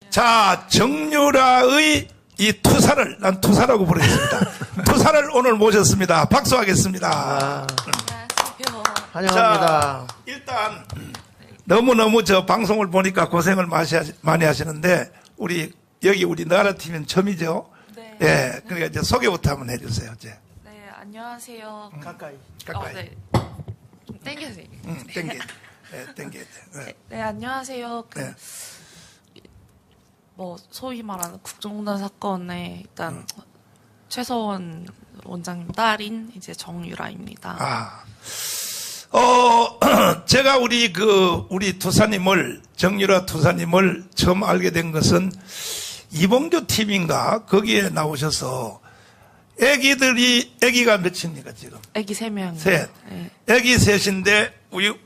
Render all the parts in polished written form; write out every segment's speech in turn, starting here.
자, 정유라의 이 투사를, 난 투사라고 부르겠습니다. 투사를 오늘 모셨습니다. 박수하겠습니다. 안녕하세요. 환영합니다. 자, 일단, 너무너무 저 방송을 보니까 고생을 많이 하시는데, 여기 우리 나라팀은 처음이죠? 네. 예, 그러니까 이제 소개부터 한번 해주세요, 이제. 네, 안녕하세요. 가까이. 가까이. 네. 좀 땡겨주세요. 땡겨. 네, 땡겨. 네. 네, 안녕하세요. 네. 소위 말하는 국정농단 사건의 일단 최서원 원장님 딸인 이제 정유라입니다. 제가 우리 투사님을, 정유라 투사님을 처음 알게 된 것은 이봉주 팀인가? 거기에 나오셔서 애기가 몇입니까, 지금? 애기 3명. 셋. 네. 애기 셋인데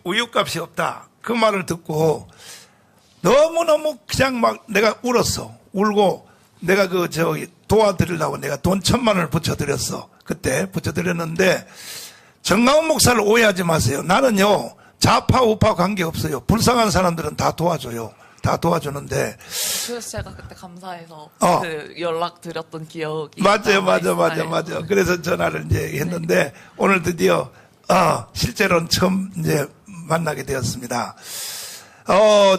우유값이 없다. 그 말을 듣고 너무너무 그냥 막 내가 울었어. 울고 내가 도와드리려고 내가 돈 1,000만 원을 붙여드렸어. 그때 붙여드렸는데 정강훈 목사를 오해하지 마세요. 나는요, 좌파, 우파 관계없어요. 불쌍한 사람들은 다 도와줘요. 다 도와주는데. 그래서 제가 그때 감사해서 그 연락 드렸던 기억이. 맞아. 그래서 전화를 이제 했는데 오늘 드디어, 실제로는 처음 이제 만나게 되었습니다.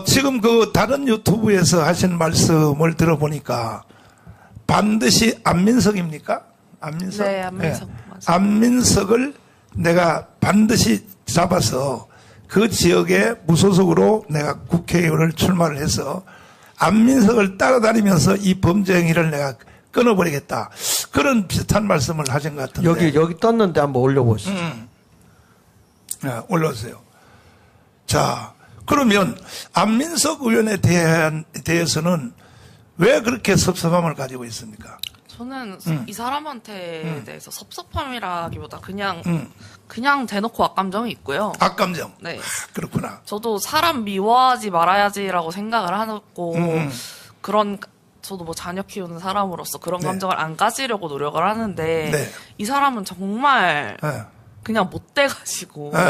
지금 다른 유튜브에서 하신 말씀을 들어보니까 반드시 안민석입니까? 안민석? 네, 안민석. 네. 맞아요. 안민석을 내가 반드시 잡아서 그 지역에 무소속으로 내가 국회의원을 출마를 해서 안민석을 따라다니면서 이 범죄 행위를 내가 끊어버리겠다. 그런 비슷한 말씀을 하신 것 같은데. 여기 떴는데 한번 올려보시죠. 네, 올려주세요. 자, 그러면 안민석 의원에 대해서는 왜 그렇게 섭섭함을 가지고 있습니까? 저는 이 사람한테 대해서 섭섭함이라기보다 그냥 대놓고 악감정이 있고요. 악감정. 네. 그렇구나. 저도 사람 미워하지 말아야지라고 생각을 하고 저도 자녀 키우는 사람으로서 그런 네. 감정을 안 가지려고 노력을 하는데 네. 이 사람은 정말 네. 그냥 못돼가지고 네.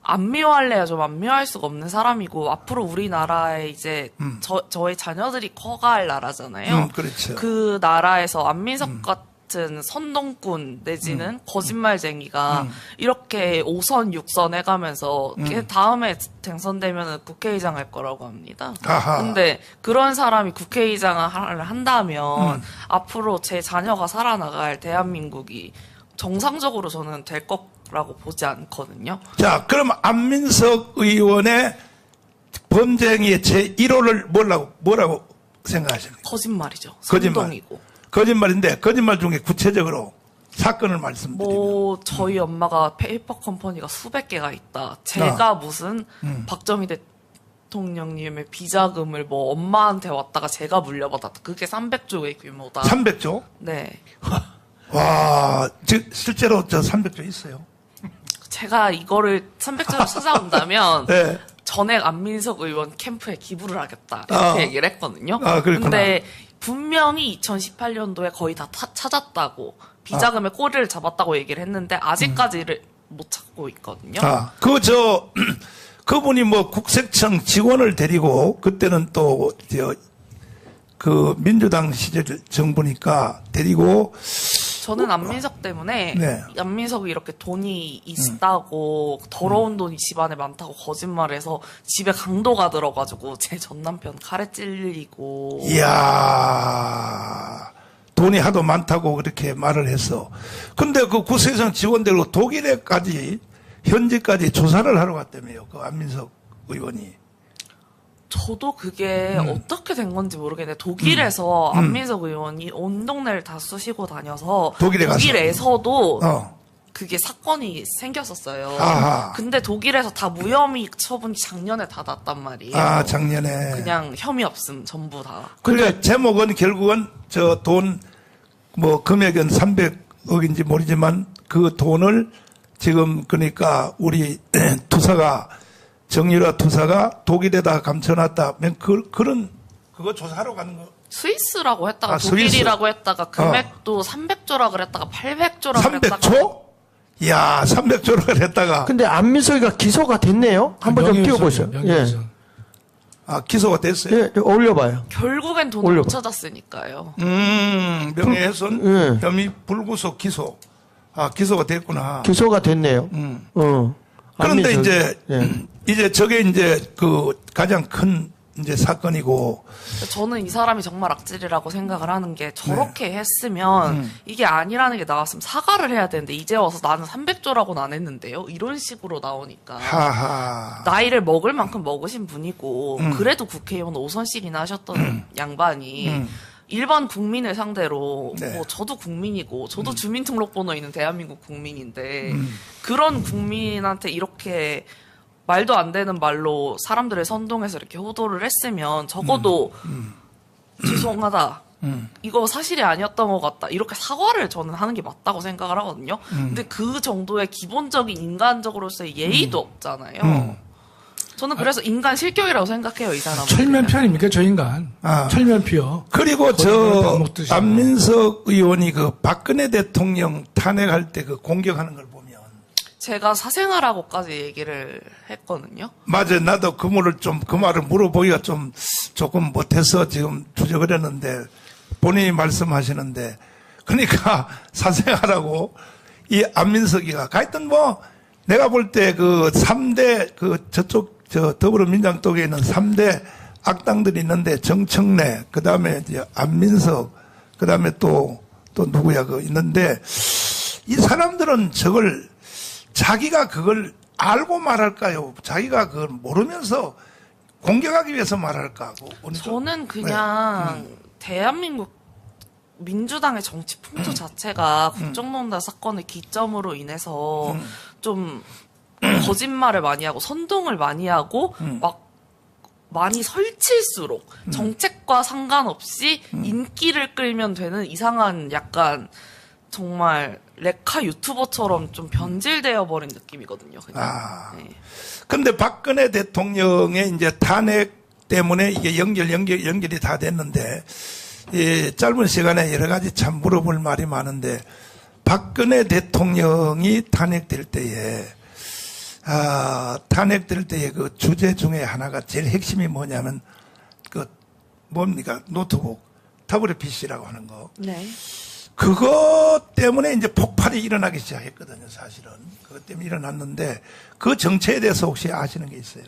안 미워할래야 좀 안 미워할 수가 없는 사람이고 앞으로 우리나라에 이제 저의 자녀들이 커갈 나라잖아요. 그렇죠. 그 나라에서 안민석 같은 선동꾼 내지는 거짓말쟁이가 이렇게 5선, 6선 해가면서 걔 다음에 당선되면 국회의장 할 거라고 합니다. 아하. 근데 그런 사람이 국회의장을 한다면 앞으로 제 자녀가 살아나갈 대한민국이 정상적으로 저는 될 거라고 보지 않거든요. 자, 그럼 안민석 의원의 범죄 행위의 제1호를 뭐라고 생각하십니까? 거짓말이죠. 거짓말. 선동이고. 거짓말인데 거짓말 중에 구체적으로 사건을 말씀드리면 저희 엄마가 페이퍼 컴퍼니가 수백 개가 있다. 제가 무슨 박정희 대통령님의 비자금을 엄마한테 왔다가 제가 물려받았다. 그게 300조의 규모다. 300조? 네. 와, 실제로 300조 있어요. 제가 이거를 300조를 찾아온다면 네. 전액 안민석 의원 캠프에 기부를 하겠다. 이렇게 얘기를 했거든요. 그렇구나. 근데 분명히 2018년도에 거의 다 찾았다고 비자금의 꼬리를 잡았다고 얘기를 했는데 아직까지를 못 찾고 있거든요. 그분이 국세청 직원을 데리고 그때는 또 민주당 시절 정부니까 데리고 저는 안민석 때문에 네. 안민석이 이렇게 돈이 있다고 더러운 돈이 집안에 많다고 거짓말해서 집에 강도가 들어가지고 제 전남편 칼에 찔리고 이야, 돈이 하도 많다고 그렇게 말을 했어. 근데 그 국세청 직원들로 독일에까지 현지까지 조사를 하러 갔다며요. 그 안민석 의원이. 저도 그게 어떻게 된 건지 모르겠는데 독일에서 안민석 의원이 온 동네를 다 쑤시고 다녀서 독일에서도 그게 사건이 생겼었어요. 아하. 근데 독일에서 다 무혐의 처분이 작년에 다 났단 말이에요. 작년에. 그냥 혐의 없음 전부 다. 그러니까 제목은 결국은 돈 금액은 300억인지 모르지만 그 돈을 지금 그러니까 우리 정유라 투사가 독일에다 감춰놨다. 그거 조사하러 가는 거. 스위스라고 했다가 독일이라고 했다가 금액도 300조라 그랬다가 800조라 그랬다가. 300조? 이야, 300조라 그랬다가. 근데 안민석이가 기소가 됐네요. 한번 좀 띄워보세요. 예. 기소가 됐어요? 예, 올려봐요. 결국엔 돈을 올려봐. 못 찾았으니까요. 명예훼손, 예. 혐의 불구속 기소. 기소가 됐구나. 기소가 됐네요. 그런데 안민석. 이제, 예. 이제 저게 이제 그 가장 큰 이제 사건이고, 저는 이 사람이 정말 악질이라고 생각을 하는 게 저렇게 했으면 이게 아니라는 게 나왔으면 사과를 해야 되는데 이제 와서 나는 300조라고는 안 했는데요. 이런 식으로 나오니까. 하하. 나이를 먹을 만큼 먹으신 분이고 그래도 국회의원 5선씩이나 하셨던 양반이 일반 국민을 상대로 네. 뭐 저도 국민이고 저도 주민등록번호 있는 대한민국 국민인데 그런 국민한테 이렇게 말도 안 되는 말로 사람들을 선동해서 이렇게 호도를 했으면 적어도 죄송하다. 이거 사실이 아니었던 것 같다. 이렇게 사과를 저는 하는 게 맞다고 생각을 하거든요. 근데 그 정도의 기본적인 인간적으로서의 예의도 없잖아요. 저는 그래서 인간 실격이라고 생각해요, 이 사람은. 철면피 아닙니까, 저 인간? 철면피요. 그리고 밥 먹듯이. 안민석 의원이 그 박근혜 대통령 탄핵할 때 그 공격하는 걸 보면. 제가 사생활하고까지 얘기를 했거든요. 맞아요. 나도 그 말을 물어보기가 조금 못해서 지금 주저거렸는데 본인이 말씀하시는데 그러니까 사생활하고 이 안민석이가 하여튼 뭐 내가 볼 때 그 3대 더불어민주당 쪽에 있는 3대 악당들이 있는데 정청래, 그 다음에 이제 안민석, 그 다음에 또 누구야 있는데 이 사람들은 자기가 그걸 알고 말할까요? 자기가 그걸 모르면서 공격하기 위해서 말할까? 저는 그냥 대한민국 민주당의 정치 풍토 자체가 국정농단 사건의 기점으로 인해서 좀 거짓말을 많이 하고 선동을 많이 하고 막 많이 설칠수록 정책과 상관없이 인기를 끌면 되는 이상한 약간 정말 레카 유튜버처럼 좀 변질되어 버린 느낌이거든요. 그냥. 네. 근데 박근혜 대통령의 이제 탄핵 때문에 이게 연결이 다 됐는데, 짧은 시간에 여러 가지 참 물어볼 말이 많은데, 박근혜 대통령이 탄핵될 때에, 탄핵될 때의 그 주제 중에 하나가 제일 핵심이 뭐냐면, 노트북, 타블렛 PC라고 하는 거. 네. 그것 때문에 이제 폭발이 일어나기 시작했거든요, 사실은. 그것 때문에 일어났는데, 그 정체에 대해서 혹시 아시는 게 있어요?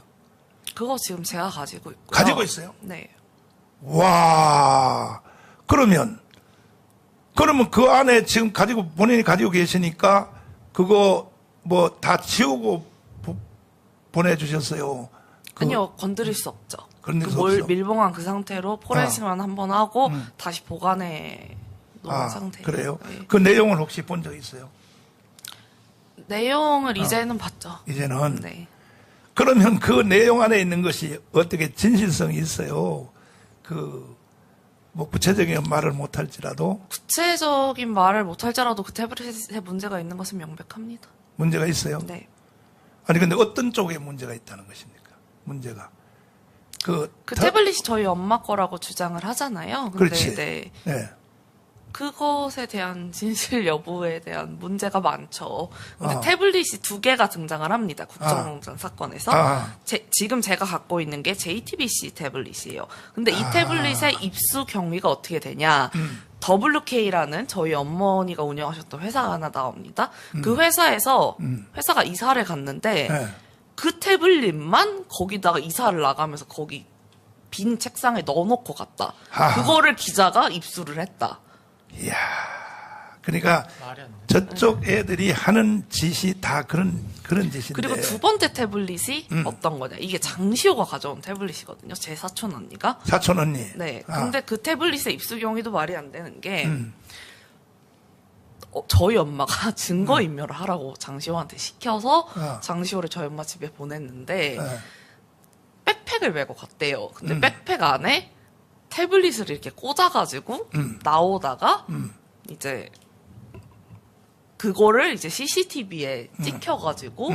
그거 지금 제가 가지고 있고요. 가지고 있어요? 네. 와, 그러면 그 안에 지금 본인이 가지고 계시니까, 그거 뭐 다 지우고 보내주셨어요? 아니요, 건드릴 수 없죠. 건드릴 수 없어. 밀봉한 그 상태로 포렌식만 한번 하고 다시 보관해 놓은 상태예요. 그래요? 네. 그 내용을 혹시 본 적 있어요? 내용을 이제는 봤죠. 이제는? 네. 그러면 그 내용 안에 있는 것이 어떻게 진실성이 있어요? 뭐 구체적인 말을 못할지라도? 구체적인 말을 못할지라도 그 태블릿에 문제가 있는 것은 명백합니다. 문제가 있어요? 네. 아니, 근데 어떤 쪽에 문제가 있다는 것입니까? 문제가. 그 태블릿이 저희 엄마 거라고 주장을 하잖아요. 근데 그렇지. 네. 네. 그것에 대한 진실 여부에 대한 문제가 많죠. 근데 태블릿이 2개가 등장을 합니다. 국정농단 사건에서. 지금 제가 갖고 있는 게 JTBC 태블릿이에요. 근데 이 태블릿의 입수 경위가 어떻게 되냐. WK라는 저희 어머니가 운영하셨던 회사가 하나 나옵니다. 그 회사에서 회사가 이사를 갔는데 네. 그 태블릿만 거기다가 이사를 나가면서 거기 빈 책상에 넣어놓고 갔다. 그거를 기자가 입수를 했다. 이야, 그러니까 저쪽 애들이 하는 짓이 다 그런 짓인데. 그리고 2번째 태블릿이 어떤 거냐. 이게 장시호가 가져온 태블릿이거든요. 제 사촌 언니가. 사촌 언니. 네. 근데 그 태블릿의 입수 경위도 말이 안 되는 게 저희 엄마가 증거인멸을 하라고 장시호한테 시켜서 장시호를 저희 엄마 집에 보냈는데 백팩을 메고 갔대요. 근데 백팩 안에 태블릿을 이렇게 꽂아가지고 나오다가 이제 그거를 이제 CCTV에 찍혀가지고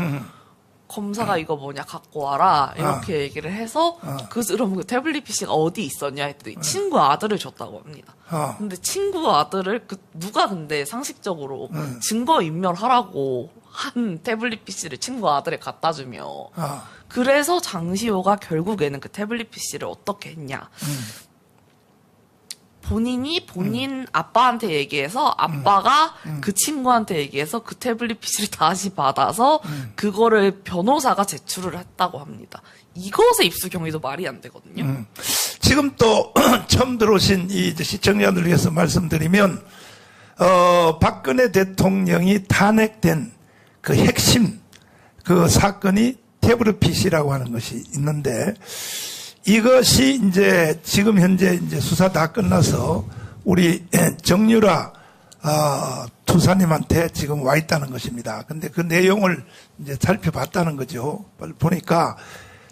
검사가 이거 뭐냐 갖고 와라 이렇게 얘기를 해서 그럼 그 태블릿 PC가 어디 있었냐 했더니 친구 아들을 줬다고 합니다. 근데 친구 아들을 누가 근데 상식적으로 증거 인멸하라고 한 태블릿 PC를 친구 아들에 갖다 주며 그래서 장시호가 결국에는 그 태블릿 PC를 어떻게 했냐. 본인이 본인 아빠한테 얘기해서 아빠가 그 친구한테 얘기해서 그 태블릿 PC를 다시 받아서 그거를 변호사가 제출을 했다고 합니다. 이것의 입수 경위도 말이 안 되거든요. 지금 또 처음 들어오신 이 시청자들 위해서 말씀드리면 박근혜 대통령이 탄핵된 그 핵심 그 사건이 태블릿 PC라고 하는 것이 있는데 이것이 이제 지금 현재 이제 수사 다 끝나서 우리 정유라 투사님한테 지금 와 있다는 것입니다. 근데 그 내용을 이제 살펴봤다는 거죠. 보니까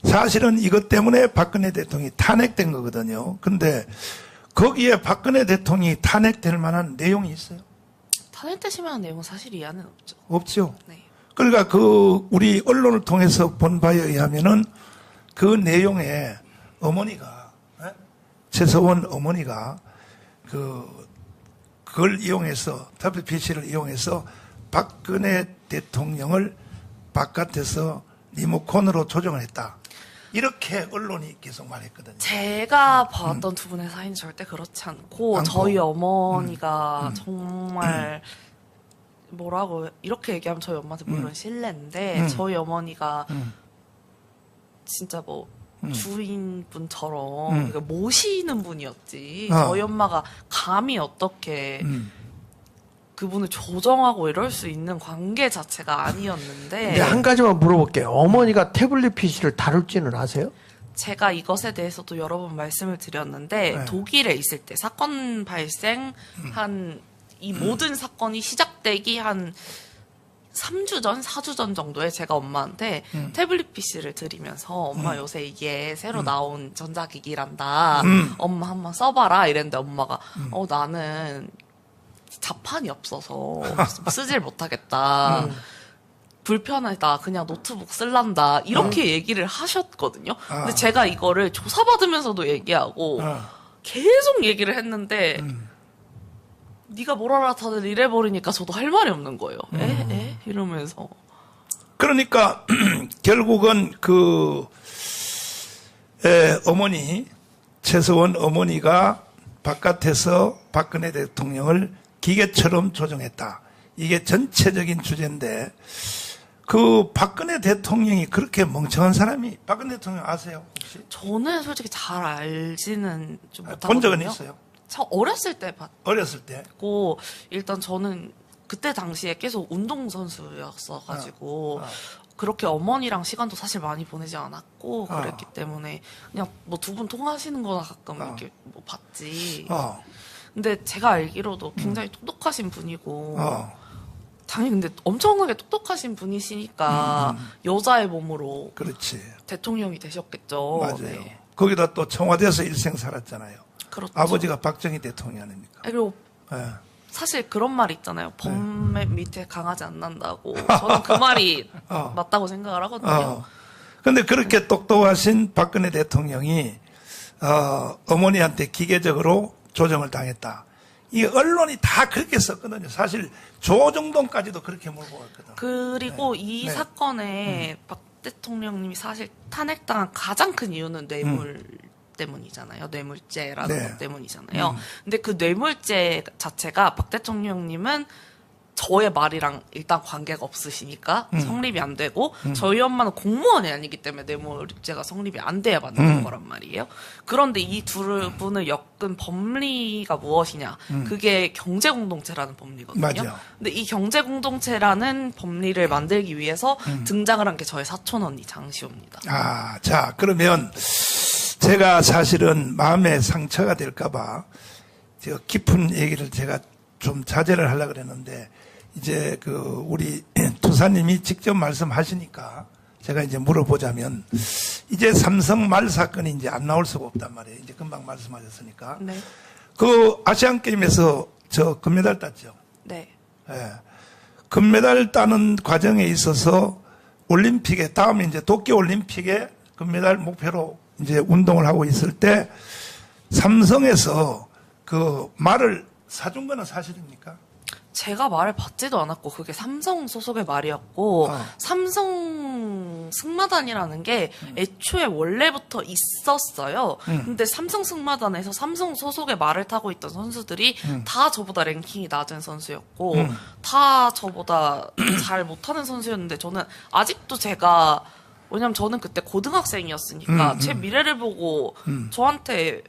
사실은 이것 때문에 박근혜 대통령이 탄핵된 거거든요. 근데 거기에 박근혜 대통령이 탄핵될 만한 내용이 있어요? 탄핵되실 만한 내용은 사실 이 안에는 없죠. 없죠. 네. 그러니까 그 우리 언론을 통해서 본 바에 의하면은 그 내용에 어머니가 최서원 어머니가 그걸 이용해서 WPC를 이용해서 박근혜 대통령을 바깥에서 리모컨으로 조정을 했다. 이렇게 언론이 계속 말했거든요. 제가 봤던 두 분의 사이는 절대 그렇지 않고 저희 어머니가 정말 뭐라고 이렇게 얘기하면 저희 엄마한테 물론 실례인데 저희 어머니가 진짜 뭐 주인분처럼 그러니까 모시는 분이었지 저희 엄마가 감히 어떻게 그분을 조정하고 이럴 수 있는 관계 자체가 아니었는데 네, 한 가지만 물어볼게요. 어머니가 태블릿 PC를 다룰지는 아세요? 제가 이것에 대해서도 여러 번 말씀을 드렸는데 네. 독일에 있을 때 사건 발생 한 이 모든 사건이 시작되기 한 3주 전, 4주 전 정도에 제가 엄마한테 태블릿 PC를 드리면서 엄마 요새 이게 새로 나온 전자기기란다. 엄마 한번 써봐라 이랬는데 엄마가 나는 자판이 없어서 쓰질 못하겠다. 불편하다. 그냥 노트북 쓸란다. 이렇게 얘기를 하셨거든요. 근데 제가 이거를 조사받으면서도 얘기하고 계속 얘기를 했는데 네가 뭘 알아 다들 이래버리니까 저도 할 말이 없는 거예요. 에? 이러면서. 그러니까 결국은 어머니 최서원 어머니가 바깥에서 박근혜 대통령을 기계처럼 조정했다. 이게 전체적인 주제인데 그 박근혜 대통령이 그렇게 멍청한 사람이 박근혜 대통령 아세요 혹시? 저는 솔직히 잘 알지는 좀 못하거든요. 본 적은 있어요? 저 어렸을 때 어렸을 때? 봤고 일단 저는 그때 당시에 계속 운동선수였어가지고 그렇게 어머니랑 시간도 사실 많이 보내지 않았고 그랬기 때문에 그냥 뭐 두 분 통화하시는 거나 가끔 이렇게 뭐 봤지. 근데 제가 알기로도 굉장히 똑똑하신 분이고 당연히 근데 엄청나게 똑똑하신 분이시니까 여자의 몸으로 그렇지. 대통령이 되셨겠죠. 맞아요. 네. 거기다 또 청와대에서 일생 살았잖아요. 그렇죠. 아버지가 박정희 대통령 아닙니까? 그리고 네. 사실 그런 말 있잖아요. 범 밑에 강아지 안 난다고. 저는 그 말이 맞다고 생각을 하거든요. 근데 그렇게 똑똑하신 박근혜 대통령이 어머니한테 기계적으로 조정을 당했다. 이 언론이 다 그렇게 썼거든요. 사실 조정동까지도 그렇게 몰고 갔거든. 그리고 네. 이 네. 사건에 박 대통령님이 사실 탄핵당한 가장 큰 이유는 뇌물 때문이잖아요. 뇌물죄라는 네. 것 때문이잖아요. 근데 그 뇌물죄 자체가 박 대통령님은 저의 말이랑 일단 관계가 없으시니까 성립이 안 되고 저희 엄마는 공무원이 아니기 때문에 뇌물죄가 성립이 안 돼야 받는 거란 말이에요. 그런데 이 두 분을 엮은 법리가 무엇이냐? 그게 경제공동체라는 법리거든요. 맞아요. 근데 이 경제공동체라는 법리를 만들기 위해서 등장을 한 게 저의 사촌 언니 장시호입니다. 자 그러면 제가 사실은 마음에 상처가 될까봐 제가 깊은 얘기를 제가 좀 자제를 하려고 그랬는데 이제 우리 투사님이 직접 말씀하시니까 제가 이제 물어보자면 이제 삼성 말 사건이 이제 안 나올 수가 없단 말이에요. 이제 금방 말씀하셨으니까. 네. 그 아시안 게임에서 저 금메달 땄죠. 네. 예. 금메달 따는 과정에 있어서 올림픽에 다음에 이제 도쿄 올림픽에 금메달 목표로 이제 운동을 하고 있을 때 삼성에서 그 말을 사준 거는 사실입니까? 제가 말을 받지도 않았고 그게 삼성 소속의 말이었고 삼성 승마단이라는 게 애초에 원래부터 있었어요. 근데 삼성 승마단에서 삼성 소속의 말을 타고 있던 선수들이 다 저보다 랭킹이 낮은 선수였고 다 저보다 잘 못하는 선수였는데 저는 아직도 제가 왜냐면 저는 그때 고등학생이었으니까 제 미래를 보고 저한테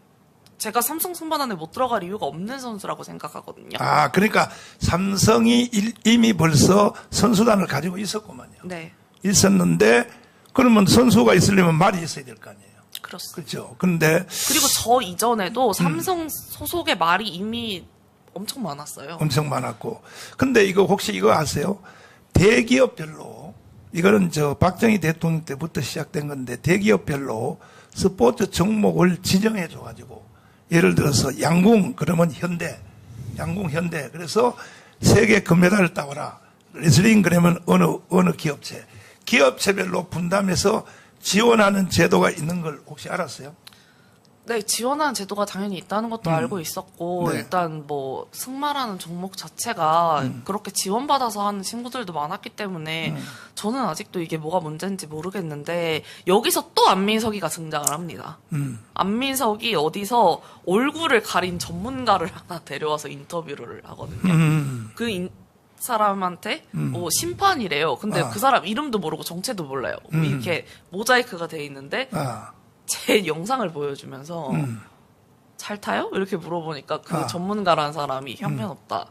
제가 삼성 승마단에 못 들어갈 이유가 없는 선수라고 생각하거든요. 아, 그러니까 삼성이 이미 벌써 선수단을 가지고 있었구만요. 네. 있었는데 그러면 선수가 있으려면 말이 있어야 될 거 아니에요. 그렇습니다. 그렇죠. 근데 그리고 저 이전에도 삼성 소속의 말이 이미 엄청 많았어요. 엄청 많았고. 근데 이거 혹시 이거 아세요? 대기업별로 이거는 저 박정희 대통령 때부터 시작된 건데 대기업별로 스포츠 종목을 지정해 줘 가지고 예를 들어서 양궁 그러면 현대, 양궁 현대. 그래서 세계 금메달을 따오라. 레슬링 그러면 어느 기업체. 기업체별로 분담해서 지원하는 제도가 있는 걸 혹시 알았어요? 네, 지원하는 제도가 당연히 있다는 것도 알고 있었고, 네. 일단 뭐, 승마라는 종목 자체가 그렇게 지원받아서 하는 친구들도 많았기 때문에, 저는 아직도 이게 뭐가 문제인지 모르겠는데, 여기서 또 안민석이가 등장을 합니다. 안민석이 어디서 얼굴을 가린 전문가를 하나 데려와서 인터뷰를 하거든요. 그 사람한테 뭐 심판이래요. 근데 그 사람 이름도 모르고 정체도 몰라요. 이렇게 모자이크가 돼 있는데, 제 영상을 보여주면서 잘 타요? 이렇게 물어보니까 그 전문가라는 사람이 형편없다.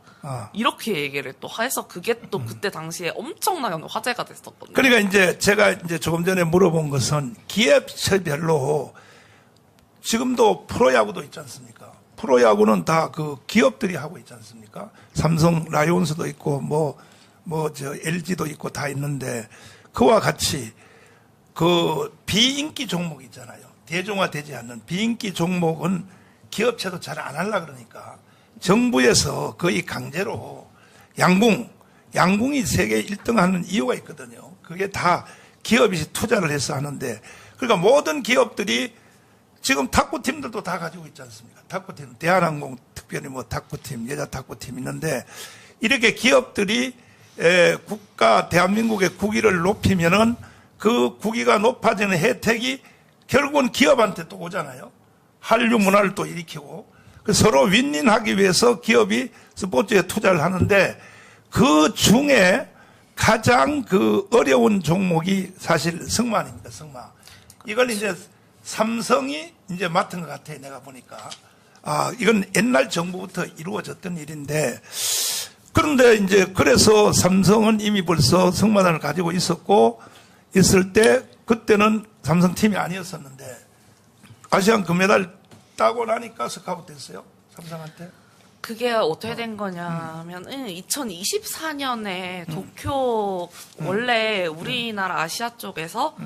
이렇게 얘기를 또 해서 그게 또 그때 당시에 엄청나게 화제가 됐었거든요. 그러니까 이제 제가 이제 조금 전에 물어본 것은 기업체별로 지금도 프로야구도 있지 않습니까? 프로야구는 다 그 기업들이 하고 있지 않습니까? 삼성 라이온즈도 있고 저 LG도 있고 다 있는데 그와 같이 그 비인기 종목 있잖아요. 대중화되지 않는 비인기 종목은 기업체도 잘 안 하려고 그러니까 정부에서 거의 강제로 양궁이 세계 1등 하는 이유가 있거든요. 그게 다 기업이 투자를 해서 하는데 그러니까 모든 기업들이 지금 탁구팀들도 다 가지고 있지 않습니까? 탁구팀, 대한항공 특별히 뭐 탁구팀, 여자 탁구팀 있는데 이렇게 기업들이 대한민국의 국위를 높이면은 그 국위가 높아지는 혜택이 결국은 기업한테 또 오잖아요. 한류 문화를 또 일으키고 서로 윈윈하기 위해서 기업이 스포츠에 투자를 하는데 그 중에 가장 그 어려운 종목이 사실 승마입니다. 승마. 이걸 이제 삼성이 이제 맡은 것 같아요. 내가 보니까. 이건 옛날 정부부터 이루어졌던 일인데 그런데 이제 그래서 삼성은 이미 벌써 승마단을 가지고 있을 때 그때는 삼성팀이 아니었었는데 아시안 금메달 따고 나니까 스카우트 됐어요. 삼성한테. 그게 어떻게 된 거냐면은 2024년에 도쿄 원래 우리나라 아시아 쪽에서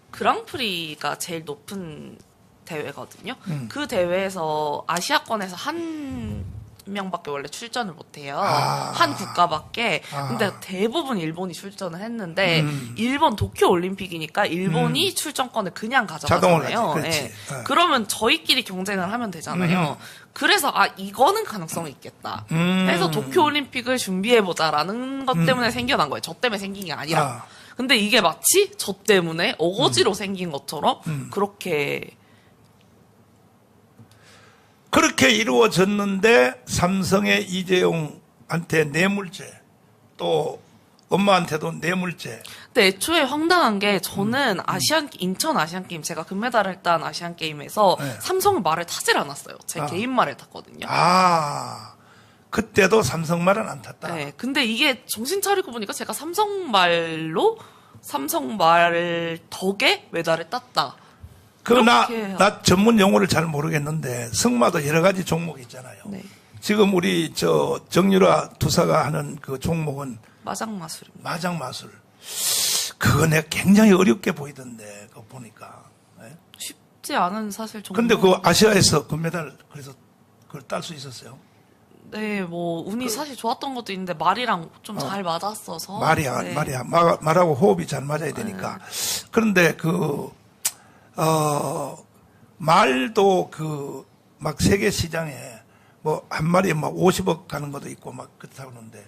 그랑프리가 제일 높은 대회거든요. 그 대회에서 아시아권에서 한 명밖에 원래 출전을 못해요. 한 국가밖에. 근데 대부분 일본이 출전을 했는데 일본 도쿄 올림픽이니까 일본이 출전권을 그냥 가져가잖아요. 네. 그러면 저희끼리 경쟁을 하면 되잖아요. 그래서 이거는 가능성이 있겠다. 해서 도쿄 올림픽을 준비해보자라는 것 때문에 생겨난 거예요. 저 때문에 생긴 게 아니라. 근데 이게 마치 저 때문에 어거지로 생긴 것처럼 그렇게 이루어졌는데 삼성의 이재용한테 뇌물죄 또 엄마한테도 뇌물죄. 근데 애초에 황당한 게 저는 인천 아시안게임 제가 금메달을 딴 아시안게임에서 삼성 말을 타질 않았어요. 제 개인 말을 탔거든요. 그때도 삼성 말은 안 탔다. 네. 근데 이게 정신 차리고 보니까 제가 삼성 말 덕에 메달을 땄다. 나 전문 용어를 잘 모르겠는데 승마도 여러 가지 종목이 있잖아요. 네. 지금 우리 정유라 투사가 하는 그 종목은 마장마술입니다. 마장마술. 그거 내가 굉장히 어렵게 보이던데 그거 보니까. 네? 쉽지 않은 사실 종목. 근데 그 아시아에서 금메달 그래서 그걸 딸 수 있었어요. 네, 뭐 운이 사실 좋았던 것도 있는데 말이랑 좀 잘 맞았어서. 말하고 호흡이 잘 맞아야 되니까. 그런데 말도 막 세계 시장에 뭐 한 마리에 막 50억 가는 것도 있고 막 그렇다고 하는데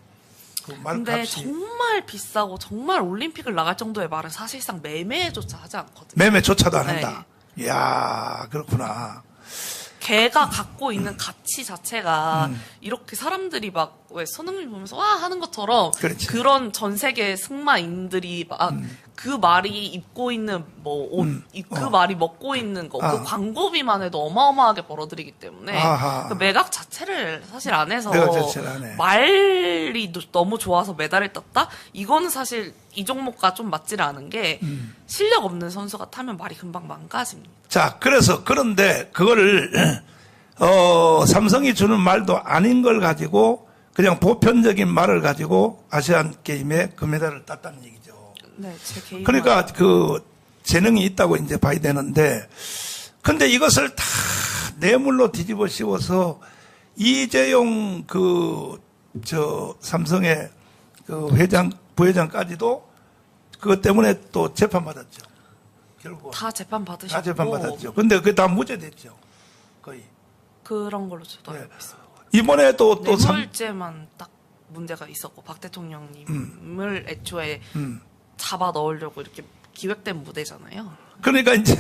그 근데 말값이 정말 비싸고 정말 올림픽을 나갈 정도의 말은 사실상 매매조차 하지 않거든요. 매매조차도 안 한다. 이야, 그렇구나. 걔가 갖고 있는 가치 자체가 이렇게 사람들이 막 왜 손흥민 보면서 와 하는 것처럼 그렇지. 그런 전 세계 승마인들이 막 그 말이 입고 있는 뭐 옷, 그 말이 먹고 있는 거, 그 광고비만 해도 어마어마하게 벌어들이기 때문에 그 매각 자체를 사실 안 해서 말이 너무 좋아서 메달을 땄다? 이거는 사실 이 종목과 좀 맞지를 않은 게 실력 없는 선수가 타면 말이 금방 망가집니다. 자, 그런데 그거를 삼성이 주는 말도 아닌 걸 가지고 그냥 보편적인 말을 가지고 아시안 게임에 금메달을 땄다는 얘기죠. 네, 제 개인. 그러니까 재능이 있다고 이제 봐야 되는데, 근데 이것을 다 뇌물로 뒤집어 씌워서 이재용 삼성의 부회장까지도 그것 때문에 또 재판받았죠. 결국. 다 재판받으셨고. 다 재판받았죠. 근데 그게 다 무죄됐죠. 거의. 그런 걸로 저도 알고 있습니다. 이번에 또 뇌물죄만 딱 문제가 있었고, 박 대통령님을 애초에 잡아 넣으려고 이렇게 기획된 무대잖아요. 그러니까 이제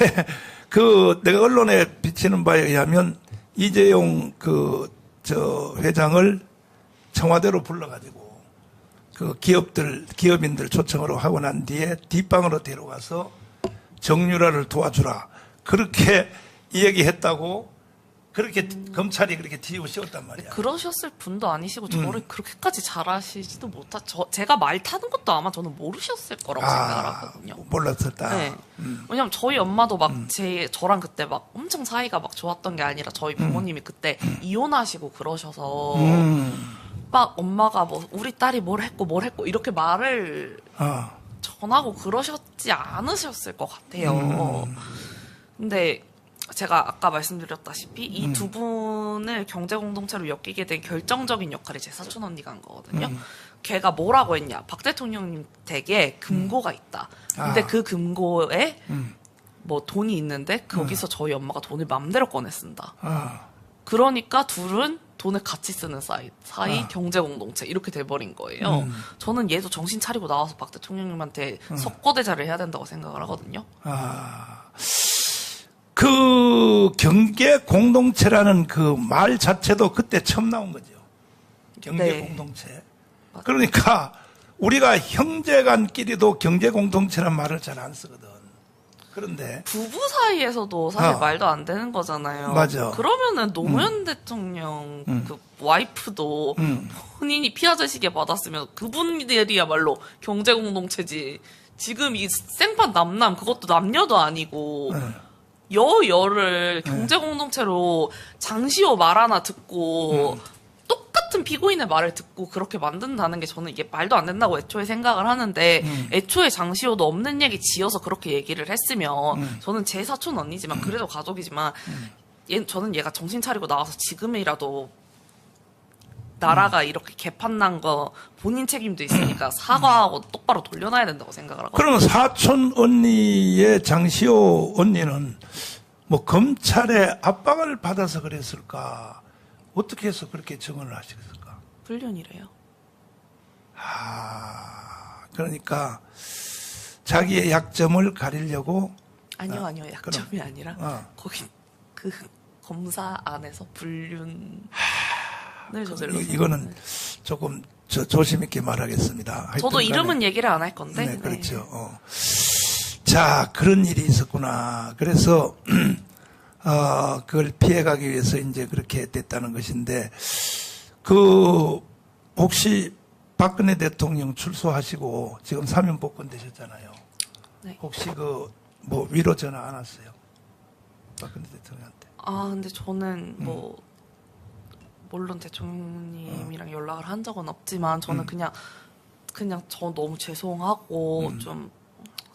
내가 언론에 비치는 바에 의하면 이재용 회장을 청와대로 불러가지고 기업인들 초청으로 하고 난 뒤에 뒷방으로 데려가서 정유라를 도와주라. 그렇게 이야기했다고 그렇게 검찰이 그렇게 뒤집어 씌웠단 말이야. 그러셨을 분도 아니시고 저를 그렇게까지 잘하시지도 제가 말 타는 것도 아마 저는 모르셨을 거라고 생각을 하거든요. 몰랐었다. 네. 왜냐면 저희 엄마도 막 저랑 그때 막 엄청 사이가 막 좋았던 게 아니라 저희 부모님이 그때 이혼하시고 그러셔서 막 엄마가 뭐 우리 딸이 뭘 했고 이렇게 말을 전하고 그러셨지 않으셨을 것 같아요. 근데 제가 아까 말씀드렸다시피 이 두 분을 경제 공동체로 엮이게 된 결정적인 역할이 제 사촌 언니가 한 거거든요. 걔가 뭐라고 했냐. 박 대통령님 댁에 금고가 있다. 근데 그 금고에 뭐 돈이 있는데 거기서 저희 엄마가 돈을 맘대로 꺼내 쓴다. 그러니까 둘은 돈을 같이 쓰는 사이 경제 공동체 이렇게 돼버린 거예요. 저는 얘도 정신 차리고 나와서 박 대통령님한테 석고대자를 해야 된다고 생각을 하거든요. 그 경제 공동체라는 그 말 자체도 그때 처음 나온 거죠. 경제 공동체. 그러니까 우리가 형제간끼리도 경제 공동체란 말을 잘 안 쓰거든. 그런데 부부 사이에서도 사실 말도 안 되는 거잖아요. 맞아. 그러면은 노무현 대통령 그 와이프도 본인이 피아자식에 받았으면 그분들이야말로 경제 공동체지. 지금 이 생판 남남 그것도 남녀도 아니고 여를 경제 공동체로 장시호 말 하나 듣고 똑같은 피고인의 말을 듣고 그렇게 만든다는 게 저는 이게 말도 안 된다고 애초에 생각을 하는데 애초에 장시호도 없는 얘기 지어서 그렇게 얘기를 했으면 저는 제 사촌 언니지만 그래도 가족이지만 저는 얘가 정신 차리고 나와서 지금이라도 나라가 이렇게 개판난 거 본인 책임도 있으니까 사과하고 똑바로 돌려놔야 된다고 생각을 하거든요. 그러면 사촌 언니의 장시호 언니는 뭐 검찰의 압박을 받아서 그랬을까? 어떻게 해서 그렇게 증언을 하셨을까? 불륜이래요. 그러니까 자기의 약점을 가리려고? 아니요. 약점이 아니라 거기 그 검사 안에서 불륜 이거는 조금 조심 있게 말하겠습니다. 저도 이름은 얘기를 안 할 건데. 네, 그렇죠. 자, 그런 일이 있었구나. 그래서 그걸 피해가기 위해서 이제 그렇게 됐다는 것인데, 혹시 박근혜 대통령 출소하시고 지금 사면복권 되셨잖아요. 네. 혹시 뭐 위로 전화 안 왔어요? 박근혜 대통령한테. 근데 저는 물론 대통령님이랑 연락을 한 적은 없지만 저는 그냥 저 너무 죄송하고 좀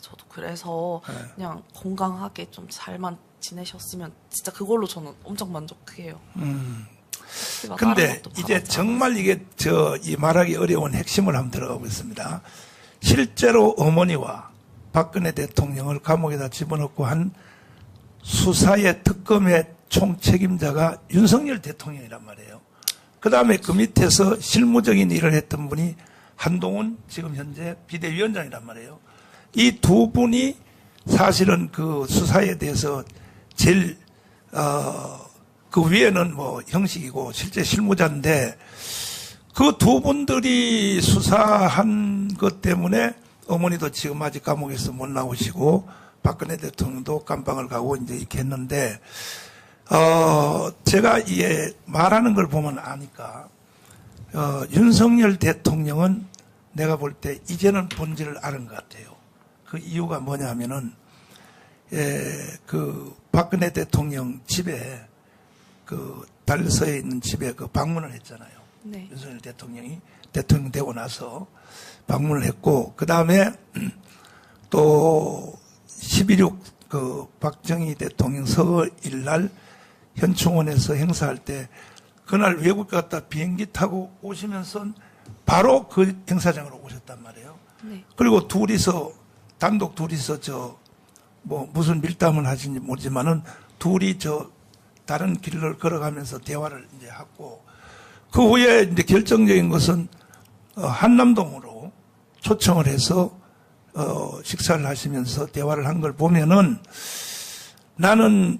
저도 그래서 그냥 건강하게 좀 잘만 지내셨으면 진짜 그걸로 저는 엄청 만족해요. 근데 이제 정말 이게 이 말하기 어려운 핵심을 한번 들어가 보겠습니다. 실제로 어머니와 박근혜 대통령을 감옥에다 집어넣고 한 수사의 특검의 총책임자가 윤석열 대통령이란 말이에요. 그 다음에 그 밑에서 실무적인 일을 했던 분이 한동훈 지금 현재 비대위원장이란 말이에요. 이 두 분이 사실은 그 수사에 대해서 제일 그 위에는 뭐 형식이고 실제 실무자인데 그 두 분들이 수사한 것 때문에 어머니도 지금 아직 감옥에서 못 나오시고 박근혜 대통령도 감방을 가고 이제 이렇게 했는데 제가 이게 말하는 걸 보면 아니까 윤석열 대통령은 내가 볼 때 이제는 본질을 아는 것 같아요. 그 이유가 뭐냐면은 그 박근혜 대통령 집에 그 달서에 있는 집에 그 방문을 했잖아요. 네. 윤석열 대통령이 대통령 되고 나서 방문을 했고 그 다음에 또 12.6 그 박정희 대통령 서거일날 현충원에서 행사할 때 그날 외국 갔다 비행기 타고 오시면서 바로 그 행사장으로 오셨단 말이에요. 네. 그리고 둘이서 단독 둘이서 뭐 무슨 밀담을 하신지 모르지만은 둘이 다른 길을 걸어가면서 대화를 이제 하고 그 후에 이제 결정적인 것은 한남동으로 초청을 해서 식사를 하시면서 대화를 한 걸 보면은 나는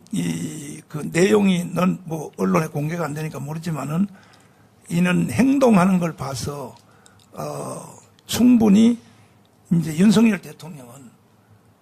그 내용이 넌 뭐 언론에 공개가 안 되니까 모르지만은 이는 행동하는 걸 봐서 충분히 이제 윤석열 대통령은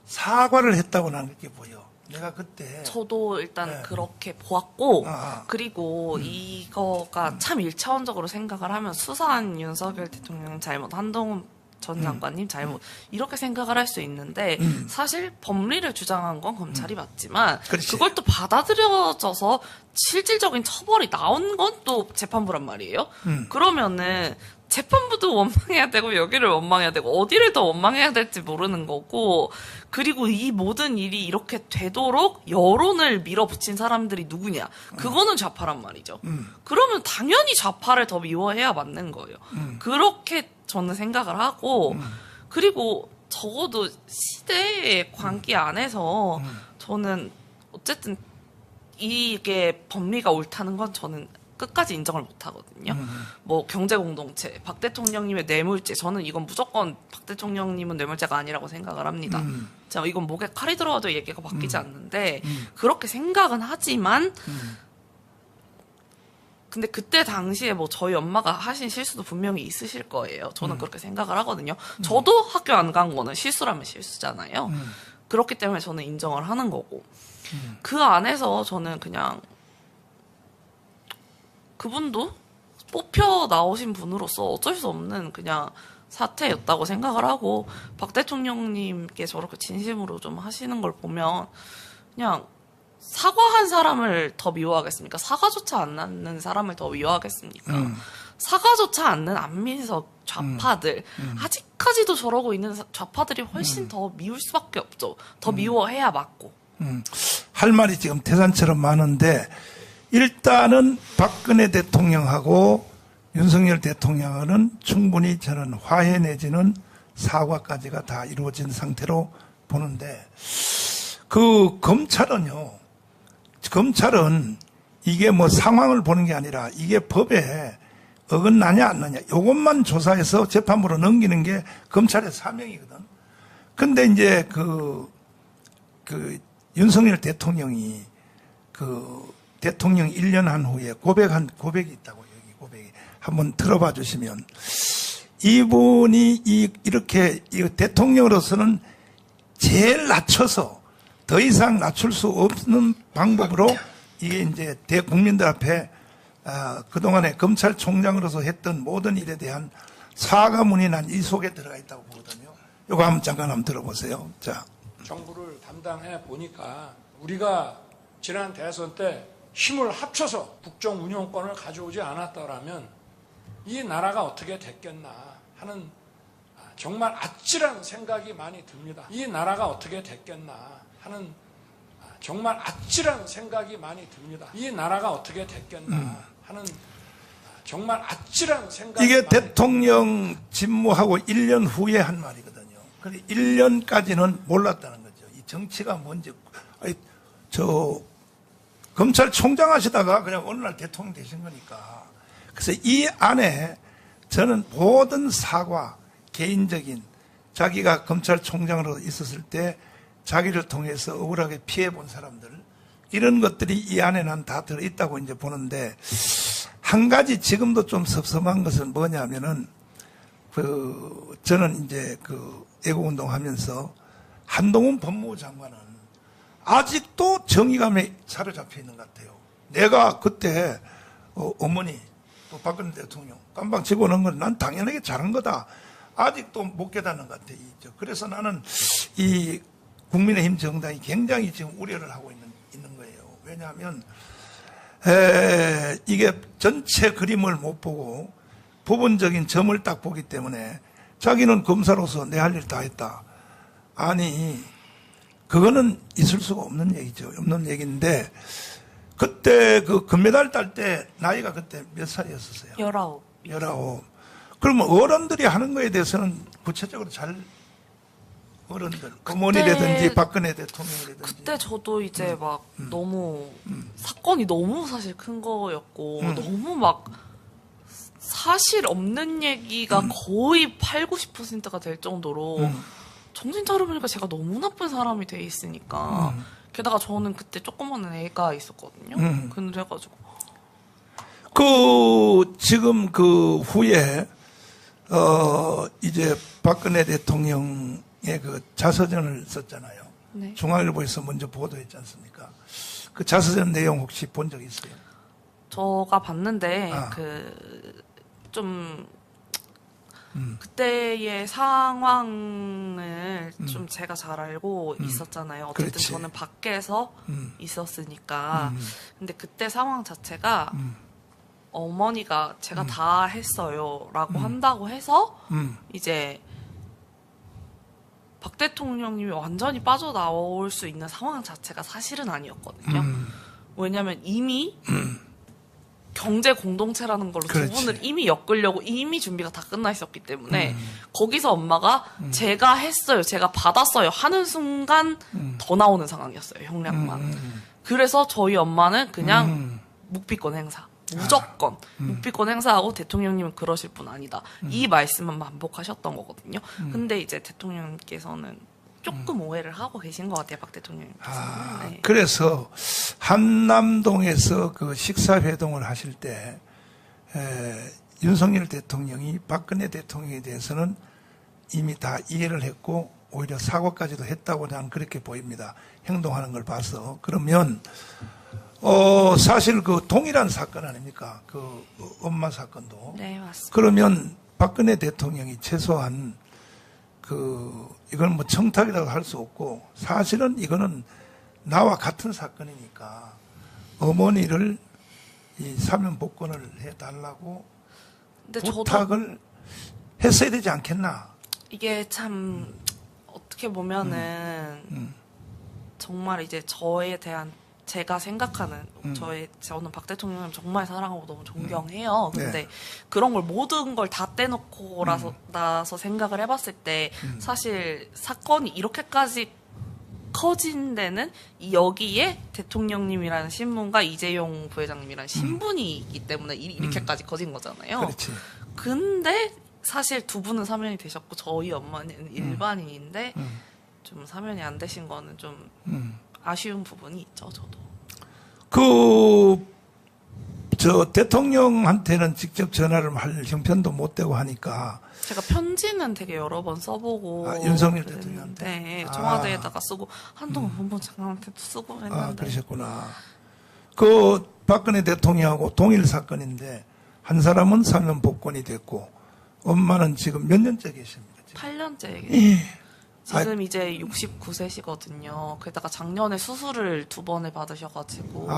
사과를 했다고 나는 그렇게 보여. 내가 그때 저도 일단 네. 그렇게 보았고 그리고 이거가 참 1차원적으로 생각을 하면 수사한 윤석열 대통령 잘못, 한동훈 전 장관님 잘못 이렇게 생각을 할 수 있는데 사실 법리를 주장한 건 검찰이 맞지만 그렇지. 그걸 또 받아들여져서 실질적인 처벌이 나온 건 또 재판부란 말이에요. 그러면은 재판부도 원망해야 되고 여기를 원망해야 되고 어디를 더 원망해야 될지 모르는 거고 그리고 이 모든 일이 이렇게 되도록 여론을 밀어붙인 사람들이 누구냐 그거는 좌파란 말이죠. 그러면 당연히 좌파를 더 미워해야 맞는 거예요. 그렇게 저는 생각을 하고 그리고 적어도 시대의 광기 안에서 저는 어쨌든 이게 법리가 옳다는 건 저는 끝까지 인정을 못 하거든요. 뭐 경제공동체, 박 대통령님의 뇌물죄, 저는 이건 무조건 박 대통령님은 뇌물죄가 아니라고 생각을 합니다. 자, 이건 목에 칼이 들어와도 얘기가 바뀌지 않는데 그렇게 생각은 하지만 근데 그때 당시에 뭐 저희 엄마가 하신 실수도 분명히 있으실 거예요. 저는 그렇게 생각을 하거든요. 저도 학교 안 간 거는 실수라면 실수잖아요. 그렇기 때문에 저는 인정을 하는 거고 그 안에서 저는 그냥 그분도 뽑혀 나오신 분으로서 어쩔 수 없는 그냥 사태였다고 생각을 하고 박 대통령님께 저렇게 진심으로 좀 하시는 걸 보면 그냥 사과한 사람을 더 미워하겠습니까? 사과조차 안 하는 사람을 더 미워하겠습니까? 사과조차 않는 안민석 좌파들 아직까지도 저러고 있는 좌파들이 훨씬 더 미울 수밖에 없죠. 더 미워해야 맞고. 할 말이 지금 태산처럼 많은데 일단은 박근혜 대통령하고 윤석열 대통령은 충분히 저는 화해 내지는 사과까지가 다 이루어진 상태로 보는데 그 검찰은 이게 뭐 상황을 보는 게 아니라 이게 법에 어긋나냐 안 나냐 이것만 조사해서 재판부로 넘기는 게 검찰의 사명이거든. 근데 이제 그 윤석열 대통령이 대통령 1년 한 후에 고백이 있다고 여기 고백이 한번 들어봐 주시면 이분이 이렇게 대통령으로서는 제일 낮춰서 더 이상 낮출 수 없는 방법으로 이게 이제 대국민들 앞에 그동안에 검찰총장으로서 했던 모든 일에 대한 사과문이 난 이 속에 들어가 있다고 보거든요. 이거 한번 잠깐 한번 들어보세요. 자, 정부를 담당해 보니까 우리가 지난 대선 때 힘을 합쳐서 국정 운영권을 가져오지 않았더라면 이 나라가 어떻게 됐겠나 하는 정말 아찔한 생각이 많이 듭니다. 이 나라가 어떻게 됐겠나 하는 정말 아찔한 생각이 많이 듭니다. 이 나라가 어떻게 됐겠나 하는 정말 아찔한 생각이 이게 많이 대통령 집무하고 1년 후에 한 말이거든요. 근데 1년까지는 몰랐다는 거죠. 이 정치가 뭔지. 아니, 검찰총장 하시다가 그냥 어느 날 대통령 되신 거니까. 그래서 이 안에 저는 모든 사과, 개인적인 자기가 검찰총장으로 있었을 때 자기를 통해서 억울하게 피해본 사람들, 이런 것들이 이 안에 난 다 들어있다고 이제 보는데, 한 가지 지금도 좀 섭섭한 것은 뭐냐면은, 저는 이제 애국운동 하면서 한동훈 법무부 장관은 아직도 정의감에 사로잡혀 있는 것 같아요. 내가 그때 어머니 또 박근혜 대통령 깜방 집어넣은 건 난 당연하게 잘한 거다. 아직도 못 깨닫는 것 같아요. 그래서 나는 이 국민의힘 정당이 굉장히 지금 우려를 하고 있는 거예요. 왜냐하면 이게 전체 그림을 못 보고 부분적인 점을 딱 보기 때문에 자기는 검사로서 내 할 일 다 했다. 아니, 그거는 있을 수가 없는 얘기죠. 없는 얘기인데, 그때 금메달 딸 때 나이가 그때 몇 살이었었어요? 19. 그러면 어른들이 하는 거에 대해서는 구체적으로 잘 어른들, 어머니라든지 박근혜 대통령이라든지. 그때 저도 이제 막 너무 사건이 너무 사실 큰 거였고 너무 막 사실 없는 얘기가 거의 8, 90%가 될 정도로 정신 차려보니까 제가 너무 나쁜 사람이 돼 있으니까 게다가 저는 그때 조그마한 애가 있었거든요. 그래가지고 지금 후에 이제 박근혜 대통령의 자서전을 썼잖아요. 네. 중앙일보에서 먼저 보도했지 않습니까? 그 자서전 내용 혹시 본 적 있어요? 저가 봤는데 그때의 상황을 좀 제가 잘 알고 있었잖아요. 어쨌든 그렇지. 저는 밖에서 있었으니까. 근데 그때 상황 자체가 어머니가 제가 다 했어요 라고 한다고 해서 이제 박 대통령님이 완전히 빠져나올 수 있는 상황 자체가 사실은 아니었거든요. 왜냐면 이미 경제 공동체라는 걸로 두 분을 이미 엮으려고 이미 준비가 다 끝나 있었기 때문에 거기서 엄마가 제가 했어요, 제가 받았어요 하는 순간 더 나오는 상황이었어요, 형량만. 그래서 저희 엄마는 그냥 묵비권 행사. 무조건 묵비권 행사하고 대통령님은 그러실 분 아니다. 이 말씀만 반복하셨던 거거든요. 근데 이제 대통령께서는 조금 오해를 하고 계신 것 같아요, 박 대통령님께서는. 네. 그래서 한남동에서 식사회동을 하실 때 윤석열 대통령이 박근혜 대통령에 대해서는 이미 다 이해를 했고 오히려 사과까지도 했다고 저는 그렇게 보입니다. 행동하는 걸 봐서. 그러면 사실 동일한 사건 아닙니까? 엄마 사건도. 네, 맞습니다. 그러면 박근혜 대통령이 최소한 이건 청탁이라고 할 수 없고 사실은 이거는 나와 같은 사건이니까 어머니를 이 사면 복권을 해달라고 부탁을 했어야 되지 않겠나? 이게 참 어떻게 보면은 정말 이제 저에 대한 제가 생각하는 저는 박 대통령님 정말 사랑하고 너무 존경해요. 근데 그런 걸 모든 걸 다 떼놓고 나서 생각을 해봤을 때 사실 사건이 이렇게까지 커진 데는 여기에 대통령님이라는 신분과 이재용 부회장님이라는 신분이 있기 때문에 이렇게까지 커진 거잖아요. 그렇지. 근데 사실 두 분은 사면이 되셨고 저희 엄마는 일반인인데 좀 사면이 안 되신 거는 좀 아쉬운 부분이 있죠, 저도. 대통령한테는 직접 전화를 할 형편도 못 되고 하니까. 제가 편지는 되게 여러 번 써보고. 윤석열 대통령한테? 네, 청와대에다가 쓰고, 한동훈 본부 장관한테도 쓰고 했는데. 그러셨구나. 박근혜 대통령하고 동일 사건인데, 한 사람은 사면 복권이 됐고, 엄마는 지금 몇 년째 계십니까? 8년째 예. 계세요. 지금 이제 69세시거든요. 게다가 작년에 수술을 2번을 받으셔가지고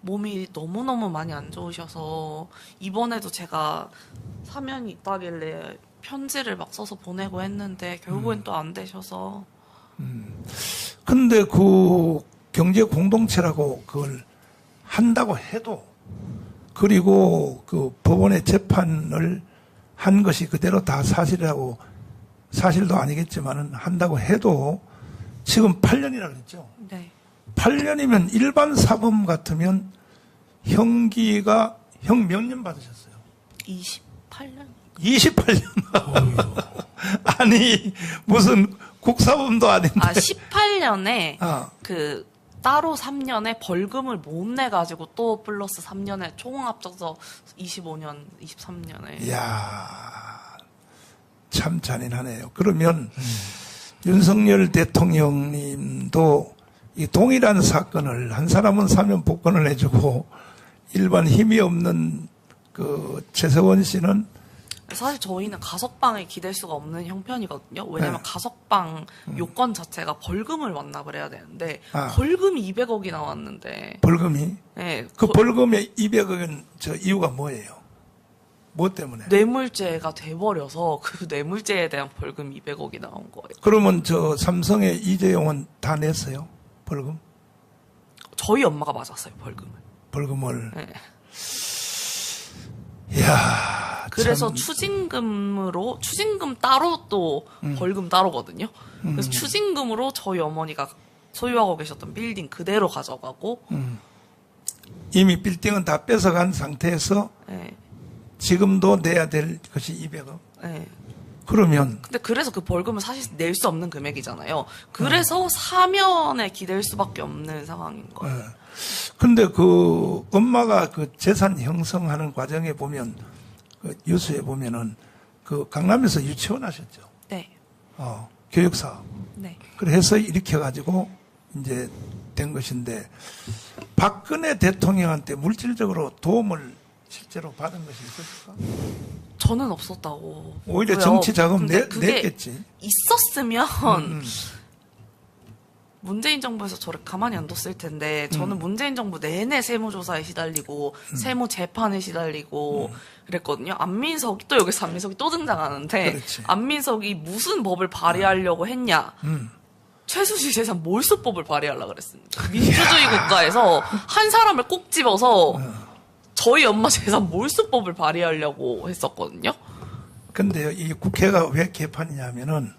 몸이 너무너무 많이 안 좋으셔서 이번에도 제가 사면이 있다길래 편지를 막 써서 보내고 했는데 결국엔 또 안 되셔서. 근데 경제 공동체라고 그걸 한다고 해도 그리고 그 법원의 재판을 한 것이 그대로 다 사실이라고, 사실도 아니겠지만은 한다고 해도 지금 8년이라 그랬죠. 네. 8년이면 일반 사범 같으면 형기가 형 몇 년 받으셨어요? 28년? 28년. 아니 무슨 국사범도 아닌데. 18년에 아. 그 따로 3년에 벌금을 못 내가지고 또 플러스 3년에 총 합쳐서 25년, 23년에. 이야, 참 잔인하네요. 그러면 윤석열 대통령님도 이 동일한 사건을 한 사람은 사면 복권을 해주고 일반 힘이 없는 그 최서원 씨는 사실 저희는 가석방에 기댈 수가 없는 형편이거든요. 왜냐면 네. 가석방 요건 자체가 벌금을 완납을 해야 되는데 아. 벌금이 200억이 나왔는데 벌금이 네, 그 벌금의 200억은 저 이유가 뭐예요? 뭐 때문에? 뇌물죄가 돼버려서 그 뇌물죄에 대한 벌금 200억이 나온 거예요. 그러면 저 삼성의 이재용은 다 냈어요? 벌금? 저희 엄마가 맞았어요, 벌금을. 벌금을. 네. 이야. 그래서 참. 추징금 따로 또 벌금 따로거든요. 그래서 추징금으로 저희 어머니가 소유하고 계셨던 빌딩 그대로 가져가고 이미 빌딩은 다 뺏어간 상태에서 네, 지금도 내야 될 것이 200억. 네. 그러면 근데 그래서 그 벌금은 사실 낼 수 없는 금액이잖아요. 그래서 사면에 기댈 수밖에 없는 상황인 거예요. 근데 그 엄마가 그 재산 형성하는 과정에 보면 그 뉴스에 보면은 그 강남에서 유치원 하셨죠. 네, 교육사업. 네. 그래서 일으켜가지고 이제 된 것인데 박근혜 대통령한테 물질적으로 도움을 실제로 받은 것이 있었을까? 저는 없었다고. 오히려 보고요. 정치 자금 근데 그게 냈겠지. 있었으면 문재인 정부에서 저를 가만히 안 뒀을 텐데 저는 문재인 정부 내내 세무조사에 시달리고 세무재판에 시달리고 그랬거든요. 안민석이 또 여기서 안민석이 또 등장하는데 그렇지. 안민석이 무슨 법을 발의하려고 했냐. 최순실 재산 몰수법을 발의하려고 그랬습니다. 민주주의 국가에서 한 사람을 꼭 집어서 저희 엄마 재산 몰수법을 발의하려고 했었거든요. 근데요, 이 국회가 왜 개판이냐면은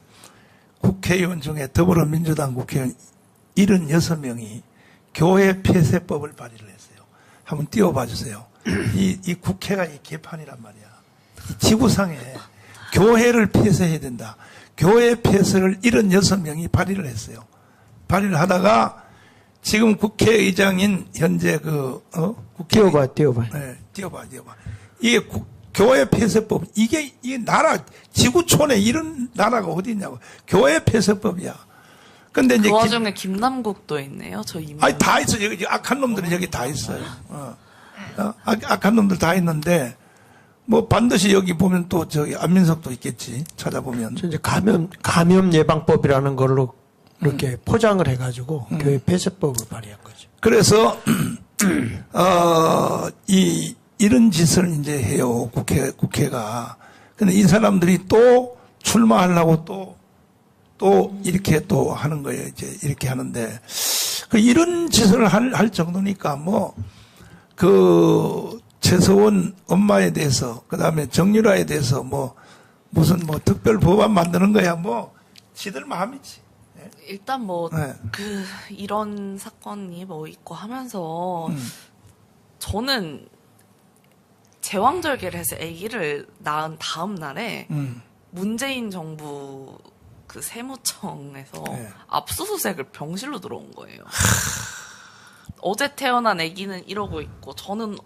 국회의원 중에 더불어민주당 국회의원 76명이 교회 폐쇄법을 발의를 했어요. 한번 띄워봐 주세요. 이 국회가 이 개판이란 말이야. 이 지구상에 교회를 폐쇄해야 된다. 교회 폐쇄를 76명이 발의를 했어요. 발의를 하다가 지금 국회의장인 현재 띄워봐. 네, 띄워봐. 이게 교회 폐쇄법, 이게 나라, 지구촌에 이런 나라가 어디 있냐고. 교회 폐쇄법이야. 근데 이제. 그 와중에 김남국도 있네요, 저 이명. 아니, 다 있어. 여기 악한 놈들이 여기 다 있어요. 악한 놈들 다 있는데, 뭐 반드시 여기 보면 또 저기 안민석도 있겠지. 찾아보면. 이제 감염 예방법이라는 걸로 이렇게 포장을 해가지고 교회 폐쇄법을 발의한 거죠. 그래서, 이런 짓을 이제 해요. 국회가. 근데 이 사람들이 또 출마하려고 또 이렇게 또 하는 거예요. 이제 이렇게 하는데. 이런 짓을 할 정도니까 최서원 엄마에 대해서, 그 다음에 정유라에 대해서 무슨 특별 법안 만드는 거야. 지들 마음이지. 일단 네. 이런 사건이 있고 하면서 저는 제왕절개를 해서 아기를 낳은 다음 날에 문재인 정부 그 세무청에서 네. 압수수색을 병실로 들어온 거예요. 어제 태어난 아기는 이러고 있고 저는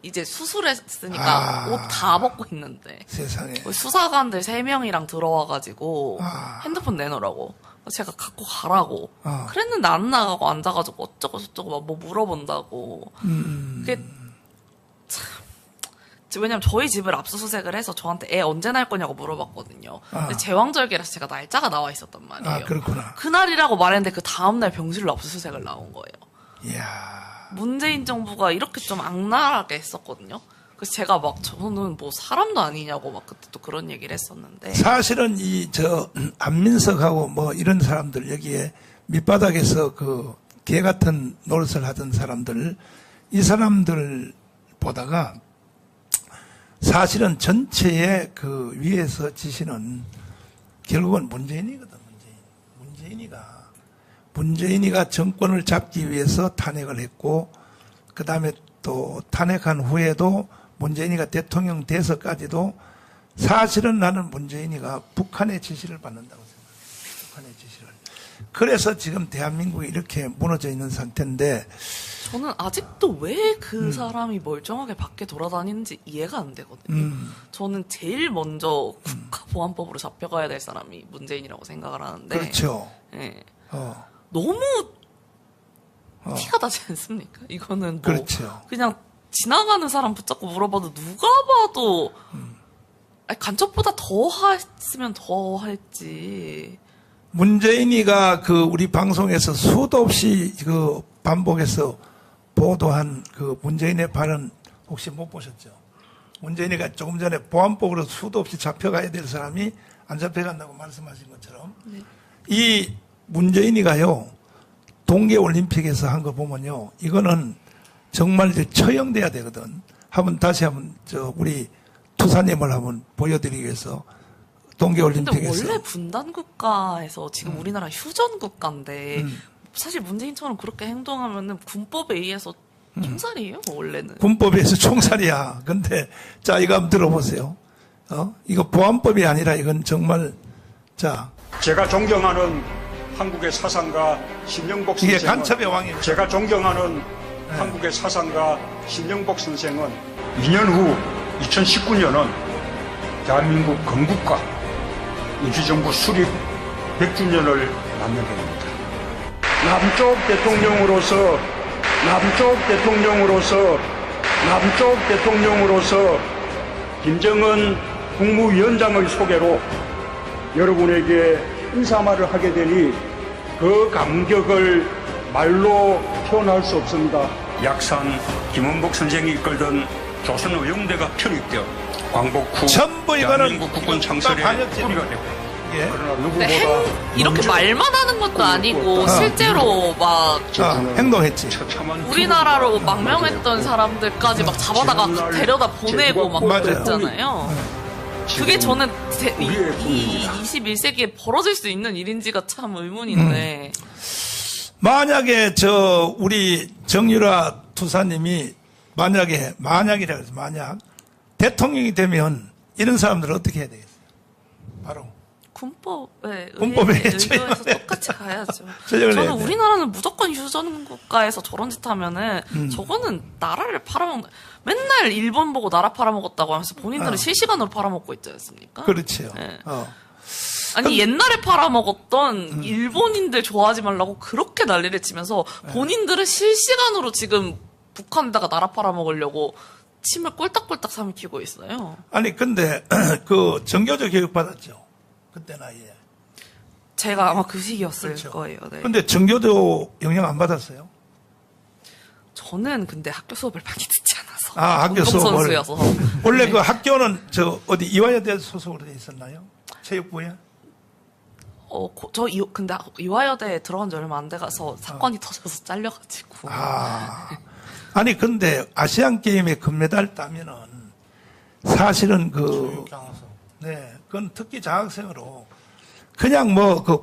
이제 수술했으니까 옷 다 벗고 있는데 세상에. 수사관들 3명이랑 들어와가지고 핸드폰 내놓으라고 제가 갖고 가라고 그랬는데 안 나가고 앉아가지고 어쩌고 저쩌고 뭐 물어본다고 그게 왜냐면 저희 집을 압수수색을 해서 저한테 애 언제 날 거냐고 물어봤거든요. 근데 제왕절개라서 제가 날짜가 나와 있었단 말이에요. 그렇구나. 그날이라고 말했는데 그 다음날 병실로 압수수색을 나온 거예요. 이야. 문재인 정부가 이렇게 좀 악랄하게 했었거든요. 그래서 제가 저는 사람도 아니냐고 그때 또 그런 얘기를 했었는데. 사실은 안민석하고 이런 사람들 여기에 밑바닥에서 개 같은 노릇을 하던 사람들, 이 사람들 보다가 사실은 전체의 그 위에서 지시는 결국은 문재인이거든. 문재인이가 정권을 잡기 위해서 탄핵을 했고, 그 다음에 또 탄핵한 후에도 문재인이가 대통령 돼서까지도 사실은 나는 문재인이가 북한의 지시를 받는다고 생각해요. 북한의 지시를. 그래서 지금 대한민국이 이렇게 무너져 있는 상태인데, 저는 아직도 왜 그 사람이 멀쩡하게 밖에 돌아다니는지 이해가 안 되거든요. 저는 제일 먼저 국가보안법으로 잡혀가야 될 사람이 문재인이라고 생각을 하는데. 그렇죠. 예. 어. 너무 티가 나지 않습니까? 이거는 뭐 그렇죠. 그냥 지나가는 사람 붙잡고 물어봐도 누가 봐도 아니, 간첩보다 더 했으면 더 했지. 문재인이가 그 우리 방송에서 수도 없이 그 반복해서 보도한 그 문재인의 발언 혹시 못 보셨죠? 문재인이가 조금 전에 보안법으로 수도 없이 잡혀가야 될 사람이 안 잡혀간다고 말씀하신 것처럼 이 문재인이가요 동계올림픽에서 한 거 보면요 이거는 정말 이제 처형돼야 되거든. 다시 한번 우리 투사님을 한번 보여드리기 위해서 동계올림픽에서. 근데 원래 분단 국가에서 지금 우리나라 휴전 국가인데 사실 문재인처럼 그렇게 행동하면은 군법에 의해서 총살이에요 원래는. 군법에 의해서 총살이야. 근데 자 이거 한번 들어보세요. 이거 보안법이 아니라 이건 정말 자 제가 존경하는 한국의 사상가 신영복 이게 선생은 간첩의 왕이에요. 제가 존경하는 한국의 사상가 신영복 선생은 2년 후 2019년은 대한민국 건국과 임시정부 수립 100주년을 맞는 해입니다. 남쪽 대통령으로서 김정은 국무위원장의 소개로 여러분에게 인사말을 하게 되니 그 감격을 말로 표현할 수 없습니다. 약산 김원복 선생이 이끌던 조선의용대가 편입되어 광복 후 전부 이거는 대한민국 국군 창설의 뿌리가 되고 예. 그러나 근데 누구보다 이렇게 말만 하는 것도 아니고 실제로 막 행동했지. 우리나라로 망명했던 사람들까지 막 잡아다가 데려다 보내고 막 맞아요. 그랬잖아요. 그게 저는 이 21세기에 벌어질 수 있는 일인지가 참 의문인데. 만약에 우리 정유라 투사님이 만약이라 해서 만약 대통령이 되면 이런 사람들은 어떻게 해야 되겠어요? 바로 군법에 의거해서 똑같이 가야죠. 처형을 해야 저는 돼. 우리나라는 무조건 휴전 국가에서 저런 짓 하면은 저거는 나라를 팔아먹는 맨날 일본 보고 나라 팔아먹었다고 하면서 본인들은 실시간으로 팔아먹고 있지 않습니까? 그렇죠. 네. 아니 옛날에 팔아먹었던 일본인들 좋아하지 말라고 그렇게 난리를 치면서 본인들은 실시간으로 지금 북한에다가 나라 팔아먹으려고 침을 꼴딱꼴딱 삼키고 있어요. 아니 근데 그 정교조 교육 받았죠. 그때 나이에. 제가 아마 그 시기였을 그렇죠. 거예요. 네. 근데 정교조 영향 안 받았어요? 저는 근데 학교 수업을 많이 듣지 않아서. 학교 수업을. 운동선수여서. 원래 네. 그 학교는 어디 이화여대 소속으로 돼 있었나요? 체육부에? 근데 이화여대에 들어간 지 얼마 안 돼가서 사건이 터져서 잘려가지고. 아니 근데 아시안 게임에 금메달 따면은 사실은 그건 특기 장학생으로 그냥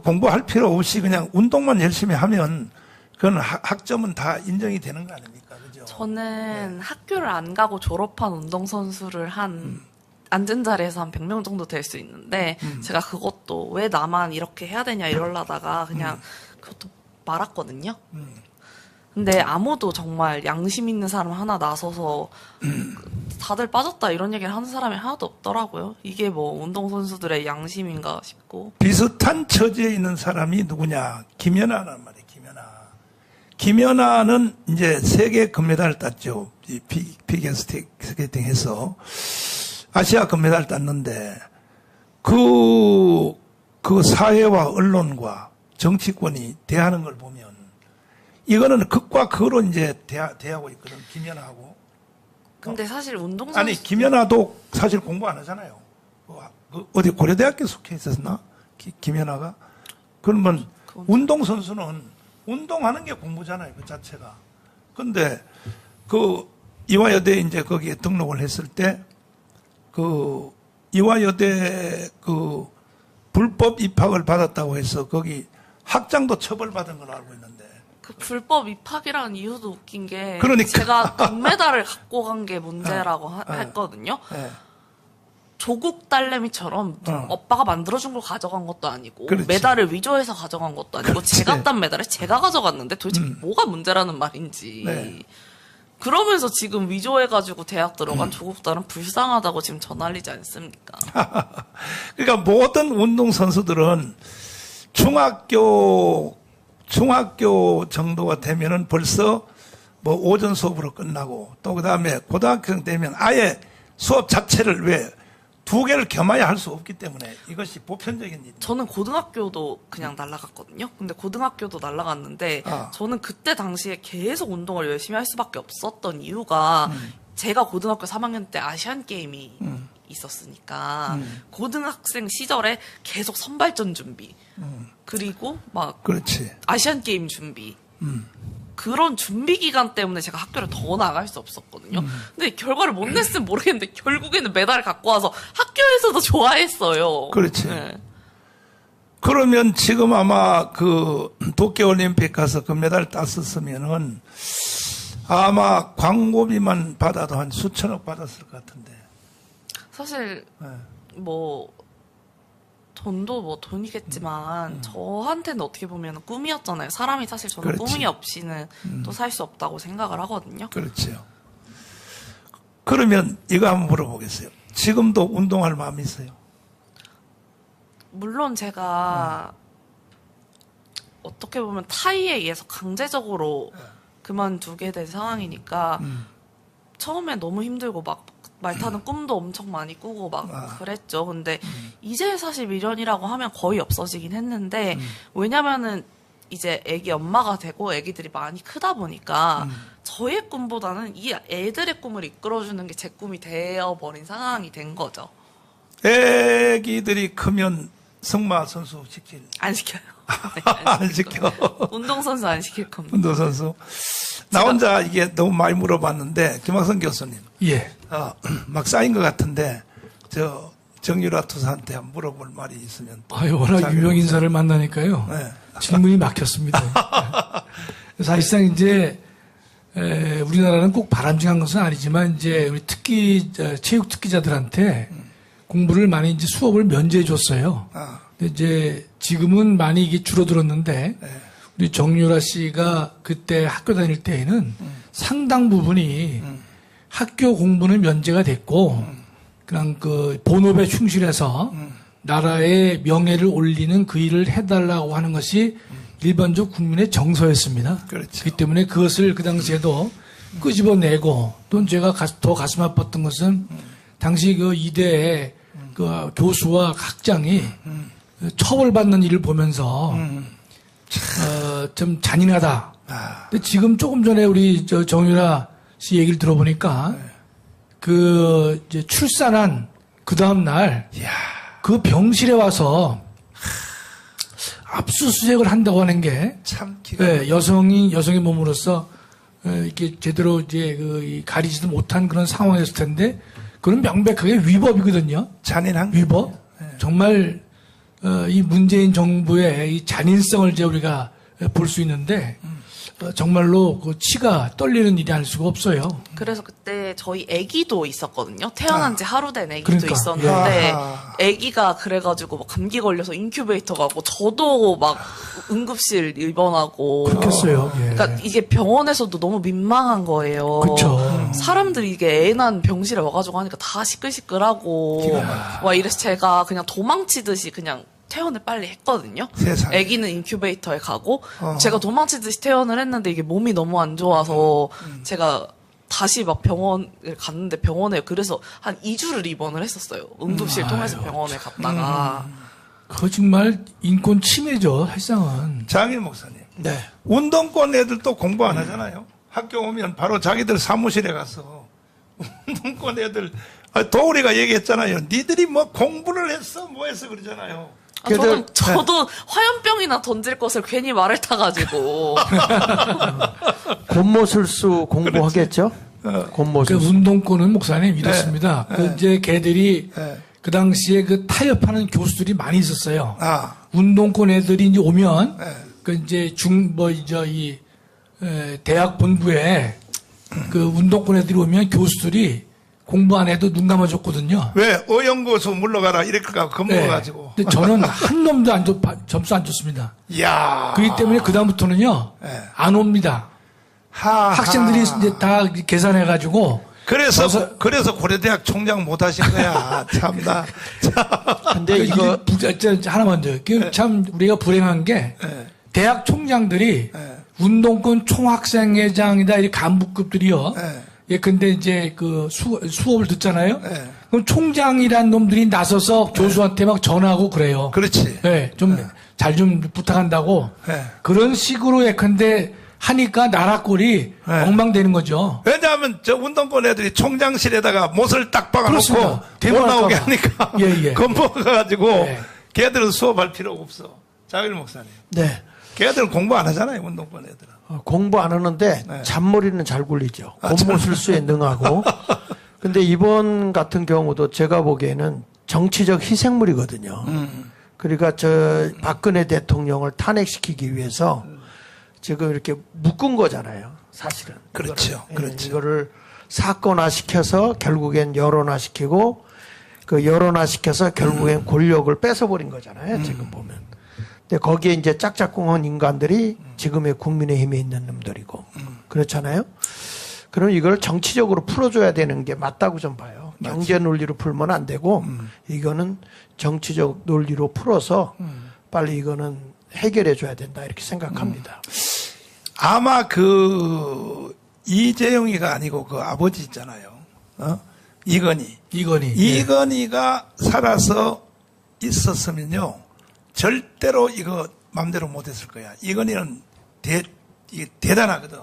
공부할 필요 없이 그냥 운동만 열심히 하면 그건 학점은 다 인정이 되는 거 아닙니까? 그죠? 저는 학교를 안 가고 졸업한 운동선수를 앉은 자리에서 한 100명 정도 될 수 있는데, 제가 그것도 왜 나만 이렇게 해야 되냐 이러려다가 그냥 그것도 말았거든요. 근데 아무도 정말 양심 있는 사람 하나 나서서 다들 빠졌다 이런 얘기를 하는 사람이 하나도 없더라고요. 이게 운동선수들의 양심인가 싶고. 비슷한 처지에 있는 사람이 누구냐? 김연아란 말이에요. 김연아는 이제 세계 금메달을 땄죠. 이 피겨스케이팅 해서. 아시아 금메달 땄는데, 그 사회와 언론과 정치권이 대하는 걸 보면, 이거는 극과 극으로 이제 대하고 있거든, 김연아하고. 근데 사실 운동선수. 아니, 김연아도 사실 공부 안 하잖아요. 어디 고려대학교 속해 있었나? 김연아가? 그러면 운동선수는 운동하는 게 공부잖아요, 그 자체가. 근데 이화여대 이제 거기에 등록을 했을 때, 이화여대 불법 입학을 받았다고 해서 거기 학장도 처벌받은 걸 알고 있는데. 그 불법 입학이라는 이유도 웃긴 게. 그러니까. 제가 금메달을 갖고 간 게 문제라고 했거든요. 네. 조국 딸내미처럼 오빠가 만들어준 걸 가져간 것도 아니고 그렇지. 메달을 위조해서 가져간 것도 아니고 그렇지. 제가 딴 메달을 제가 가져갔는데 도대체 뭐가 문제라는 말인지. 네. 그러면서 지금 위조해가지고 대학 들어간 조국 딸은 불쌍하다고 지금 전화리지 않습니까? 그러니까 모든 운동선수들은 중학교 정도가 되면은 벌써 뭐 오전 수업으로 끝나고 또 그 다음에 고등학생 되면 아예 수업 자체를 왜 2개를 겸해야 할 수 없기 때문에 이것이 보편적인 일입니다. 저는 고등학교도 그냥 날아갔거든요. 근데 고등학교도 날아갔는데 저는 그때 당시에 계속 운동을 열심히 할 수밖에 없었던 이유가 제가 고등학교 3학년 때 아시안 게임이 있었으니까 고등학생 시절에 계속 선발전 준비 그리고 막 그렇지. 아시안 게임 준비 그런 준비 기간 때문에 제가 학교를 더 나갈 수 없었거든요. 근데 결과를 못 냈으면 모르겠는데 결국에는 메달을 갖고 와서 학교에서도 좋아했어요. 그렇지. 네. 그러면 지금 아마 도쿄올림픽 가서 금메달 땄었으면은 아마 광고비만 받아도 한 수천억 받았을 것 같은데. 사실 네. 뭐 돈도 뭐 돈이겠지만 저한테는 어떻게 보면 꿈이었잖아요. 사람이 사실 저는 그렇지. 꿈이 없이는 또 살 수 없다고 생각을 하거든요. 그렇죠. 그러면 이거 한번 물어보겠어요. 지금도 운동할 마음이 있어요? 물론 제가 어떻게 보면 타이에 의해서 강제적으로 그만두게 된 상황이니까 처음에 너무 힘들고 막 말 타는 꿈도 엄청 많이 꾸고 막 그랬죠. 근데 이제 사실 미련이라고 하면 거의 없어지긴 했는데 왜냐면은 이제 애기 엄마가 되고 애기들이 많이 크다 보니까 저의 꿈보다는 이 애들의 꿈을 이끌어주는 게 제 꿈이 되어버린 상황이 된 거죠. 애기들이 크면 승마 선수 시킬? 안 시켜요. 네, 안 시켜. 운동선수 안 시킬 겁니다. 운동선수. 나 혼자 이게 너무 많이 물어봤는데, 김학선 교수님. 예. 막 쌓인 것 같은데, 정유라 투사한테 한번 물어볼 말이 있으면. 워낙 유명 인사를 만나니까요. 네. 질문이 막혔습니다. 사실상 이제, 우리나라는 꼭 바람직한 것은 아니지만, 이제 우리 체육 특기자들한테 공부를 많이 이제 수업을 면제해 줬어요. 근데 이제 지금은 많이 이게 줄어들었는데, 우리 정유라 씨가 그때 학교 다닐 때에는 상당 부분이 학교 공부는 면제가 됐고, 그냥 본업에 충실해서 나라의 명예를 올리는 그 일을 해달라고 하는 것이 일반적 국민의 정서였습니다. 그렇죠. 그렇기 때문에 그것을 그 당시에도 끄집어내고, 또 제가 더 가슴 아팠던 것은 당시 그 이대의 그 교수와 학장이 처벌받는 일을 보면서 좀 잔인하다. 근데 지금 조금 전에 우리 정유라 씨 얘기를 들어보니까 이제 출산한 그 다음 날 그 병실에 와서 압수수색을 한다고 하는 게 참 여성의 몸으로서 이렇게 제대로 이제 가리지도 못한 그런 상황이었을 텐데 그건 명백하게 위법이거든요. 잔인한 위법. 정말 이 문재인 정부의 이 잔인성을 이제 우리가 볼 수 있는데 정말로 그 치가 떨리는 일이 아닐 수가 없어요. 그래서 그때 저희 아기도 있었거든요. 태어난 지 하루 된 아기도 그러니까. 있었는데 아기가 그래가지고 막 감기 걸려서 인큐베이터 가고 저도 막 응급실 입원하고 그렇겠어요. 예. 그러니까 이게 병원에서도 너무 민망한 거예요. 그렇죠. 사람들이 이게 애 난 병실에 와가지고 하니까 다 시끌시끌하고 와 이래서 제가 그냥 도망치듯이 그냥 퇴원을 빨리 했거든요. 세상에. 아기는 인큐베이터에 가고 제가 도망치듯이 퇴원을 했는데 이게 몸이 너무 안 좋아서 제가 다시 막 병원을 갔는데 병원에 그래서 한 2주를 입원을 했었어요. 응급실 통해서 병원에 갔다가. 그거 정말 인권 침해죠, 사실상은. 장일 목사님. 네. 운동권 애들도 공부 안 하잖아요. 학교 오면 바로 자기들 사무실에 가서 운동권 애들 도우리가 얘기했잖아요. 니들이 뭐 공부를 했어 뭐 했어 그러잖아요. 저도 화염병이나 던질 것을 괜히 말을 타가지고. 곤모술수 공부하겠죠? 권모수. 그 운동권은 목사님 이렇습니다. 그 이제 걔들이 그 당시에 그 타협하는 교수들이 많이 있었어요. 운동권 애들이 이제 오면 그 이제 대학 본부에 그 운동권 애들이 오면 교수들이 공부 안 해도 눈 감아줬거든요. 왜? 어연고수 물러가라. 이렇게 겁먹어가지고. 근데 저는 한 놈도 점수 안 줬습니다. 이야. 그렇기 때문에 그다음부터는요, 안 옵니다. 학생들이 이제 다 계산해가지고. 그래서 고려대학 총장 못 하신 거야. 참나. 근데 이거 하나만 더. 참 우리가 불행한 게 대학 총장들이 운동권 총학생회장이다 이 간부급들이요. 근데 이제 그 수업을 듣잖아요. 그럼 총장이란 놈들이 나서서 교수한테 막 전화하고 그래요. 그렇지. 좀 잘 좀 부탁한다고. 그런 식으로 근데 하니까 나라 꼴이 엉망되는 거죠. 왜냐하면 저 운동권 애들이 총장실에다가 못을 딱 박아놓고 못 나오게 하니까 겁먹어가지고 걔들은 수업할 필요가 없어. 자길 목사님. 네. 걔들은 공부 안 하잖아요. 운동권 애들은. 공부 안 하는데 잔머리는 잘 굴리죠. 권모술수에 능하고. 근데 이번 같은 경우도 제가 보기에는 정치적 희생물이거든요. 그러니까 저 박근혜 대통령을 탄핵시키기 위해서 지금 이렇게 묶은 거잖아요. 사실은. 그렇죠. 그렇죠. 이거를 사건화시켜서 결국엔 여론화시키고 그 여론화시켜서 결국엔 권력을 뺏어버린 거잖아요. 지금 보면. 근데 거기에 이제 짝짝꿍한 인간들이 지금의 국민의힘에 있는 놈들이고 그렇잖아요. 그럼 이걸 정치적으로 풀어줘야 되는 게 맞다고 좀 봐요. 맞지. 경제 논리로 풀면 안 되고 이거는 정치적 논리로 풀어서 빨리 이거는 해결해 줘야 된다 이렇게 생각합니다. 아마 그 이재용이가 아니고 그 아버지 있잖아요. 이건희가 살아서 있었으면요 절대로 이거 맘대로 못했을 거야. 이건희는 대단하거든.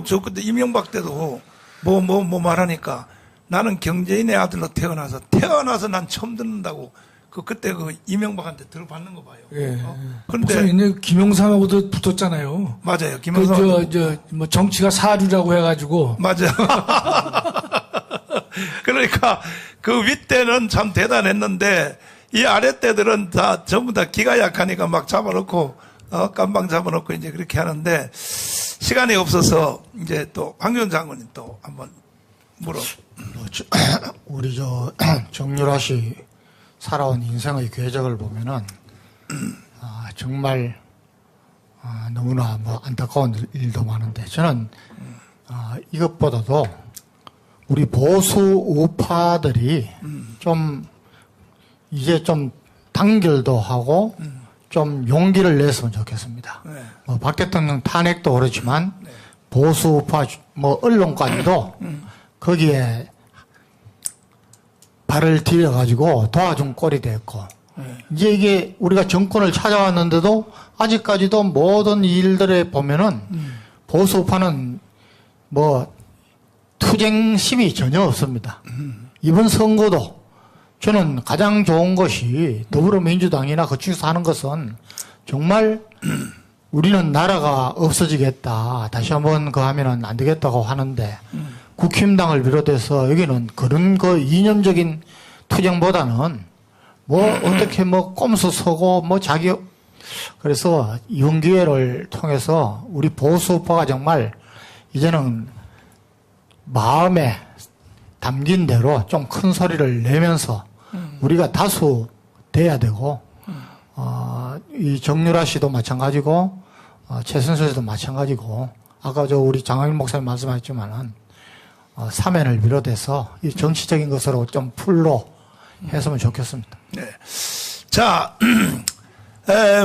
저 그때 이명박 때도 뭐 말하니까 나는 경제인의 아들로 태어나서 난 처음 듣는다고. 그때 그이명박한테 들어받는 거 봐요. 그런데 김영삼하고도 붙었잖아요. 맞아요. 김영삼. 뭐 정치가 사류라고 해가지고. 맞아. 그러니까 그 윗대는 참 대단했는데 이 아랫대들은 전부 다 기가 약하니까 막 잡아놓고 깜방 잡아놓고 이제 그렇게 하는데 시간이 없어서 이제 또 황교안 장관님 또 한번 우리 정유라 씨 살아온 인생의 궤적을 보면은 정말 너무나 안타까운 일도 많은데 저는 이것보다도 우리 보수 우파들이 좀 이제 좀 단결도 하고 좀 용기를 냈으면 좋겠습니다. 박 대통령 탄핵도 그렇지만 보수 우파 언론까지도 거기에 발을 들여가지고 도와준 꼴이 됐고 이제 이게 우리가 정권을 찾아왔는데도 아직까지도 모든 일들에 보면은 보수파는 투쟁심이 전혀 없습니다. 이번 선거도 저는 가장 좋은 것이 더불어민주당이나 그쪽에서 하는 것은 정말 우리는 나라가 없어지겠다. 다시 한번 그 하면은 안 되겠다고 하는데 국힘당을 비롯해서 여기는 그런 이념적인 투쟁보다는 어떻게 꼼수 서고 그래서 이번 기회를 통해서 우리 보수파가 정말 이제는 마음에 담긴 대로 좀 큰 소리를 내면서 우리가 다수 돼야 되고 이 정유라 씨도 마찬가지고 최순실 씨도 마찬가지고 아까 우리 장학일 목사님 말씀하셨지만은 사면을 비롯해서 이 정치적인 것으로 좀 풀로 했으면 좋겠습니다. 네. 자,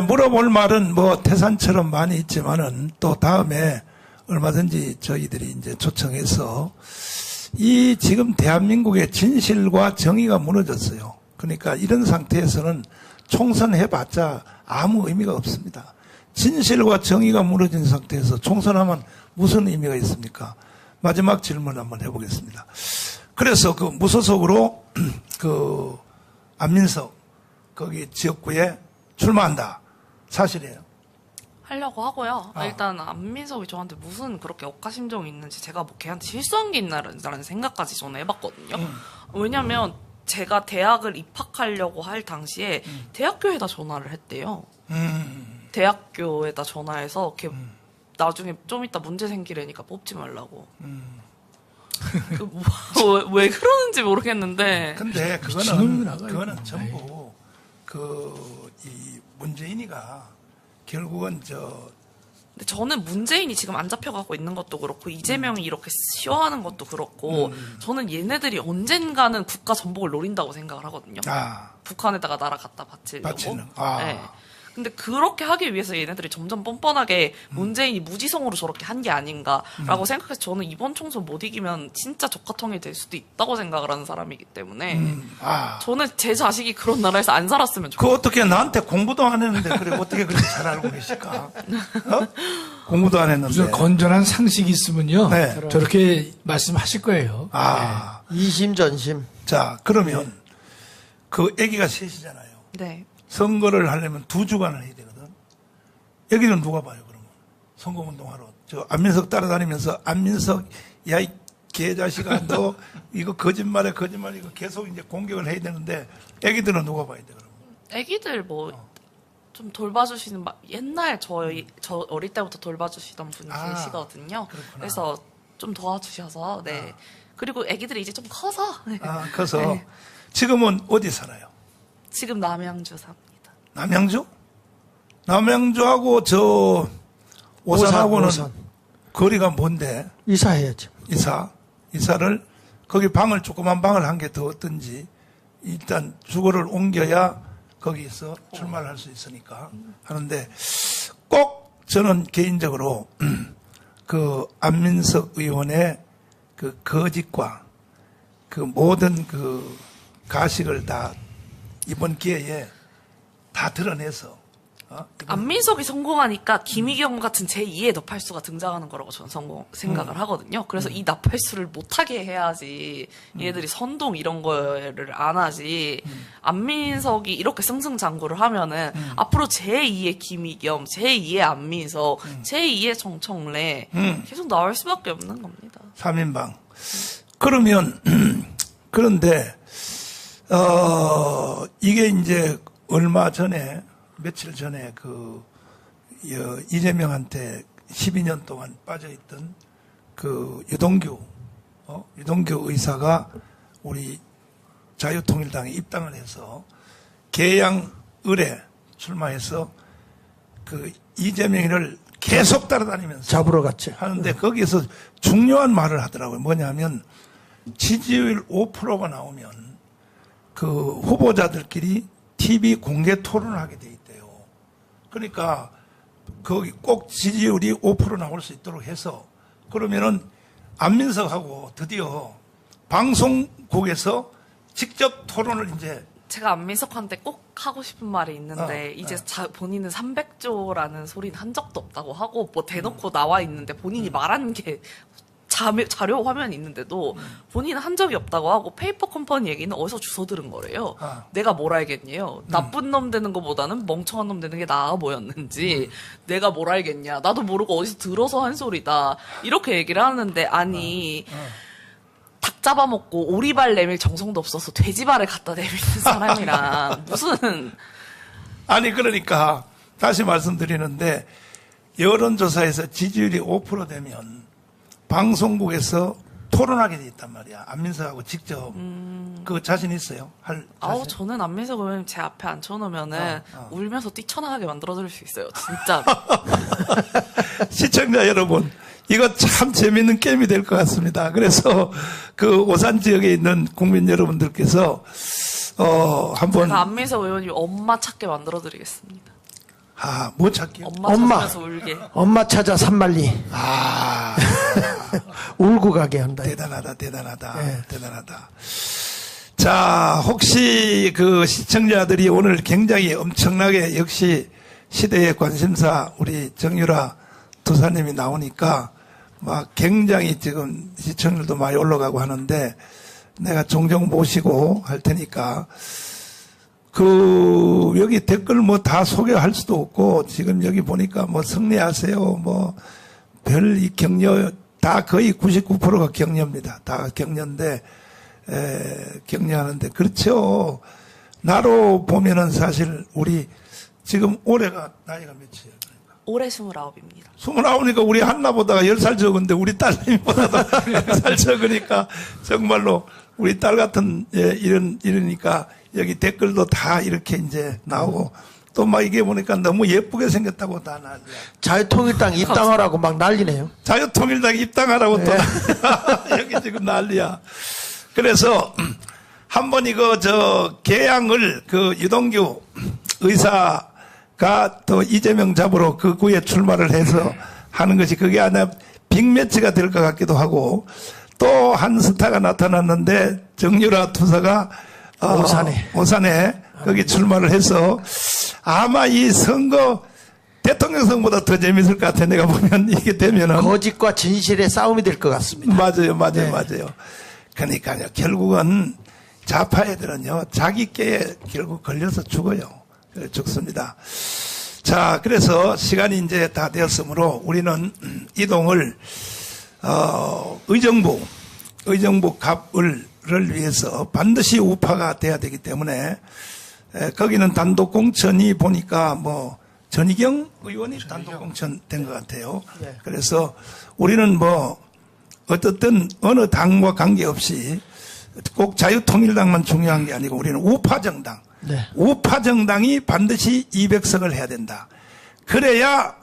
물어볼 말은 태산처럼 많이 있지만은 또 다음에 얼마든지 저희들이 이제 초청해서 이 지금 대한민국의 진실과 정의가 무너졌어요. 그러니까 이런 상태에서는 총선해봤자 아무 의미가 없습니다. 진실과 정의가 무너진 상태에서 총선하면 무슨 의미가 있습니까? 마지막 질문 한번 해보겠습니다. 그래서 무소속으로 안민석 거기 지역구에 출마한다. 사실이에요? 하려고 하고요. 일단 안민석이 저한테 무슨 그렇게 억하심정이 있는지 제가 뭐 걔한테 실수한 게 있나라는 생각까지 저는 해봤거든요. 왜냐면 제가 대학을 입학하려고 할 당시에 대학교에다 전화를 했대요. 대학교에다 전화해서 걔 나중에 좀 이따 문제 생기려니까 뽑지 말라고. 왜 그러는지 모르겠는데. 근데 그거는 전부 이 문재인이가 결국은 근데 저는 문재인이 지금 안 잡혀가고 있는 것도 그렇고 이재명이 이렇게 쉬어하는 것도 그렇고 저는 얘네들이 언젠가는 국가 전복을 노린다고 생각을 하거든요. 북한에다가 나라 갖다 바치려고. 네. 근데 그렇게 하기 위해서 얘네들이 점점 뻔뻔하게 문재인이 무지성으로 저렇게 한 게 아닌가라고 생각해서 저는 이번 총선 못 이기면 진짜 적화통일이 될 수도 있다고 생각을 하는 사람이기 때문에 저는 제 자식이 그런 나라에서 안 살았으면 좋겠어요. 그 어떻게 나한테 공부도 안 했는데 그래 어떻게 그렇게 잘 알고 계실까? 공부도 안 했는데. 무슨 건전한 상식이 있으면요. 네. 저렇게 말씀하실 거예요. 이심전심. 자, 그러면 그 아기가 셋이잖아요. 네. 선거를 하려면 2주간을 해야 되거든. 여기는 누가 봐요, 그러면? 선거운동하러. 안민석 따라다니면서, 안민석, 야, 이 개자식아, 너, 이거 거짓말, 이거 계속 이제 공격을 해야 되는데, 애기들은 누가 봐야 돼, 그러면? 애기들 좀 돌봐주시는, 옛날 저 어릴 때부터 돌봐주시던 분이 계시거든요. 그렇구나. 그래서 좀 도와주셔서, 네. 그리고 애기들이 이제 좀 커서. 커서. 네. 지금은 어디 살아요? 지금 남양주 삽니다. 남양주? 남양주하고 오산하고는 오산. 거리가 뭔데? 이사해야죠. 이사를 거기 조그만 방을 한 개 더 얻든지 일단 주거를 옮겨야 거기서 출마를 할 수 있으니까 하는데 꼭 저는 개인적으로 그 안민석 의원의 그 거짓과 그 모든 그 가식을 다 이번 기회에 다 드러내서 안민석이 성공하니까 김희경 같은 제2의 나팔수가 등장하는 거라고 저는 생각을 하거든요. 그래서 이 나팔수를 못하게 해야지 얘네들이 선동 이런 거를 안 하지. 안민석이 이렇게 승승장구를 하면은 앞으로 제2의 김희경, 제2의 안민석, 제2의 정청래 계속 나올 수밖에 없는 겁니다. 3인방. 그러면 그런데 이게 이제 며칠 전에 이재명한테 12년 동안 빠져있던 유동규 의사가 우리 자유통일당에 입당을 해서 계양을에 출마해서 이재명이를 계속 따라다니면서 잡으러 갔죠. 하는데 거기에서 중요한 말을 하더라고요. 뭐냐면 지지율 5%가 나오면 후보자들끼리 TV 공개 토론을 하게 돼 있대요. 그러니까 거기 꼭 지지율이 5% 나올 수 있도록 해서 그러면은 안민석하고 드디어 방송국에서 직접 토론을 이제 제가 안민석한테 꼭 하고 싶은 말이 있는데 이제 본인은 300조라는 소리는 한 적도 없다고 하고 대놓고 나와 있는데 본인이 말한 게 자료 화면이 있는데도 본인은 한 적이 없다고 하고 페이퍼 컴퍼니 얘기는 어디서 주워 들은 거래요. 내가 뭘 알겠냐요. 나쁜 놈 되는 것보다는 멍청한 놈 되는 게 나아 보였는지 내가 뭘 알겠냐. 나도 모르고 어디서 들어서 한 소리다. 이렇게 얘기를 하는데 닭 잡아먹고 오리발 내밀 정성도 없어서 돼지발을 갖다 내미는 사람이랑 무슨 그러니까 다시 말씀드리는데 여론조사에서 지지율이 5% 되면 방송국에서 토론하게 돼 있단 말이야. 안민석하고 직접. 그 자신 있어요? 저는 안민석 의원님 제 앞에 앉혀놓으면은 울면서 뛰쳐나가게 만들어줄 수 있어요. 진짜. 시청자 여러분, 이거 참 재밌는 게임이 될 것 같습니다. 그래서 오산 지역에 있는 국민 여러분들께서 한번 제가 안민석 의원님 엄마 찾게 만들어드리겠습니다. 뭐 찾기요? 엄마 찾으면서 울게. 엄마 찾아 산말리. 울고 가게 한다. 대단하다. 네. 대단하다. 자, 혹시 시청자들이 오늘 굉장히 엄청나게 역시 시대의 관심사 우리 정유라 도사님이 나오니까 굉장히 지금 시청률도 많이 올라가고 하는데 내가 종종 모시고 할 테니까 여기 댓글 뭐 다 소개할 수도 없고, 지금 여기 보니까 뭐 승리하세요, 뭐, 별 격려, 다 거의 99%가 격려입니다. 다 격려인데, 격려하는데, 그렇죠. 나로 보면은 사실 우리, 지금 올해가 나이가 몇이에요? 올해 29입니다. 29이니까 우리 한나보다가 10살 적은데 우리 딸내미보다도 10살 적으니까 정말로 우리 딸 같은 이러니까 여기 댓글도 다 이렇게 이제 나오고 또 막 이게 보니까 너무 예쁘게 생겼다고 다 난리야. 자유통일당 입당하라고 막 난리네요. 자유통일당 입당하라고 또 여기 지금 난리야. 그래서 한번 개항을 유동규 의사가 또 이재명 잡으러 그 구에 출마를 해서 하는 것이 그게 아니라 빅매치가 될 것 같기도 하고 또 한 스타가 나타났는데 정유라 투사가 오산에 거기 출마를 해서 아마 이 선거 대통령 선거보다 더 재밌을 것 같아. 내가 보면 이게 되면은 거짓과 진실의 싸움이 될 것 같습니다. 맞아요. 그러니까요. 결국은 좌파 애들은요 자기 깨에 결국 걸려서 죽어요. 죽습니다. 자, 그래서 시간이 이제 다 되었으므로 우리는 이동을 의정부 갑을 위해서 반드시 우파가 돼야 되기 때문에 거기는 단독 공천이 보니까 뭐 전희경 의원이 단독 공천 된 것 같아요. 그래서 우리는 뭐 어떻든 어느 당과 관계없이 꼭 자유통일당만 중요한 게 아니고 우리는 우파정당, 우파정당이 반드시 200석을 해야 된다. 그래야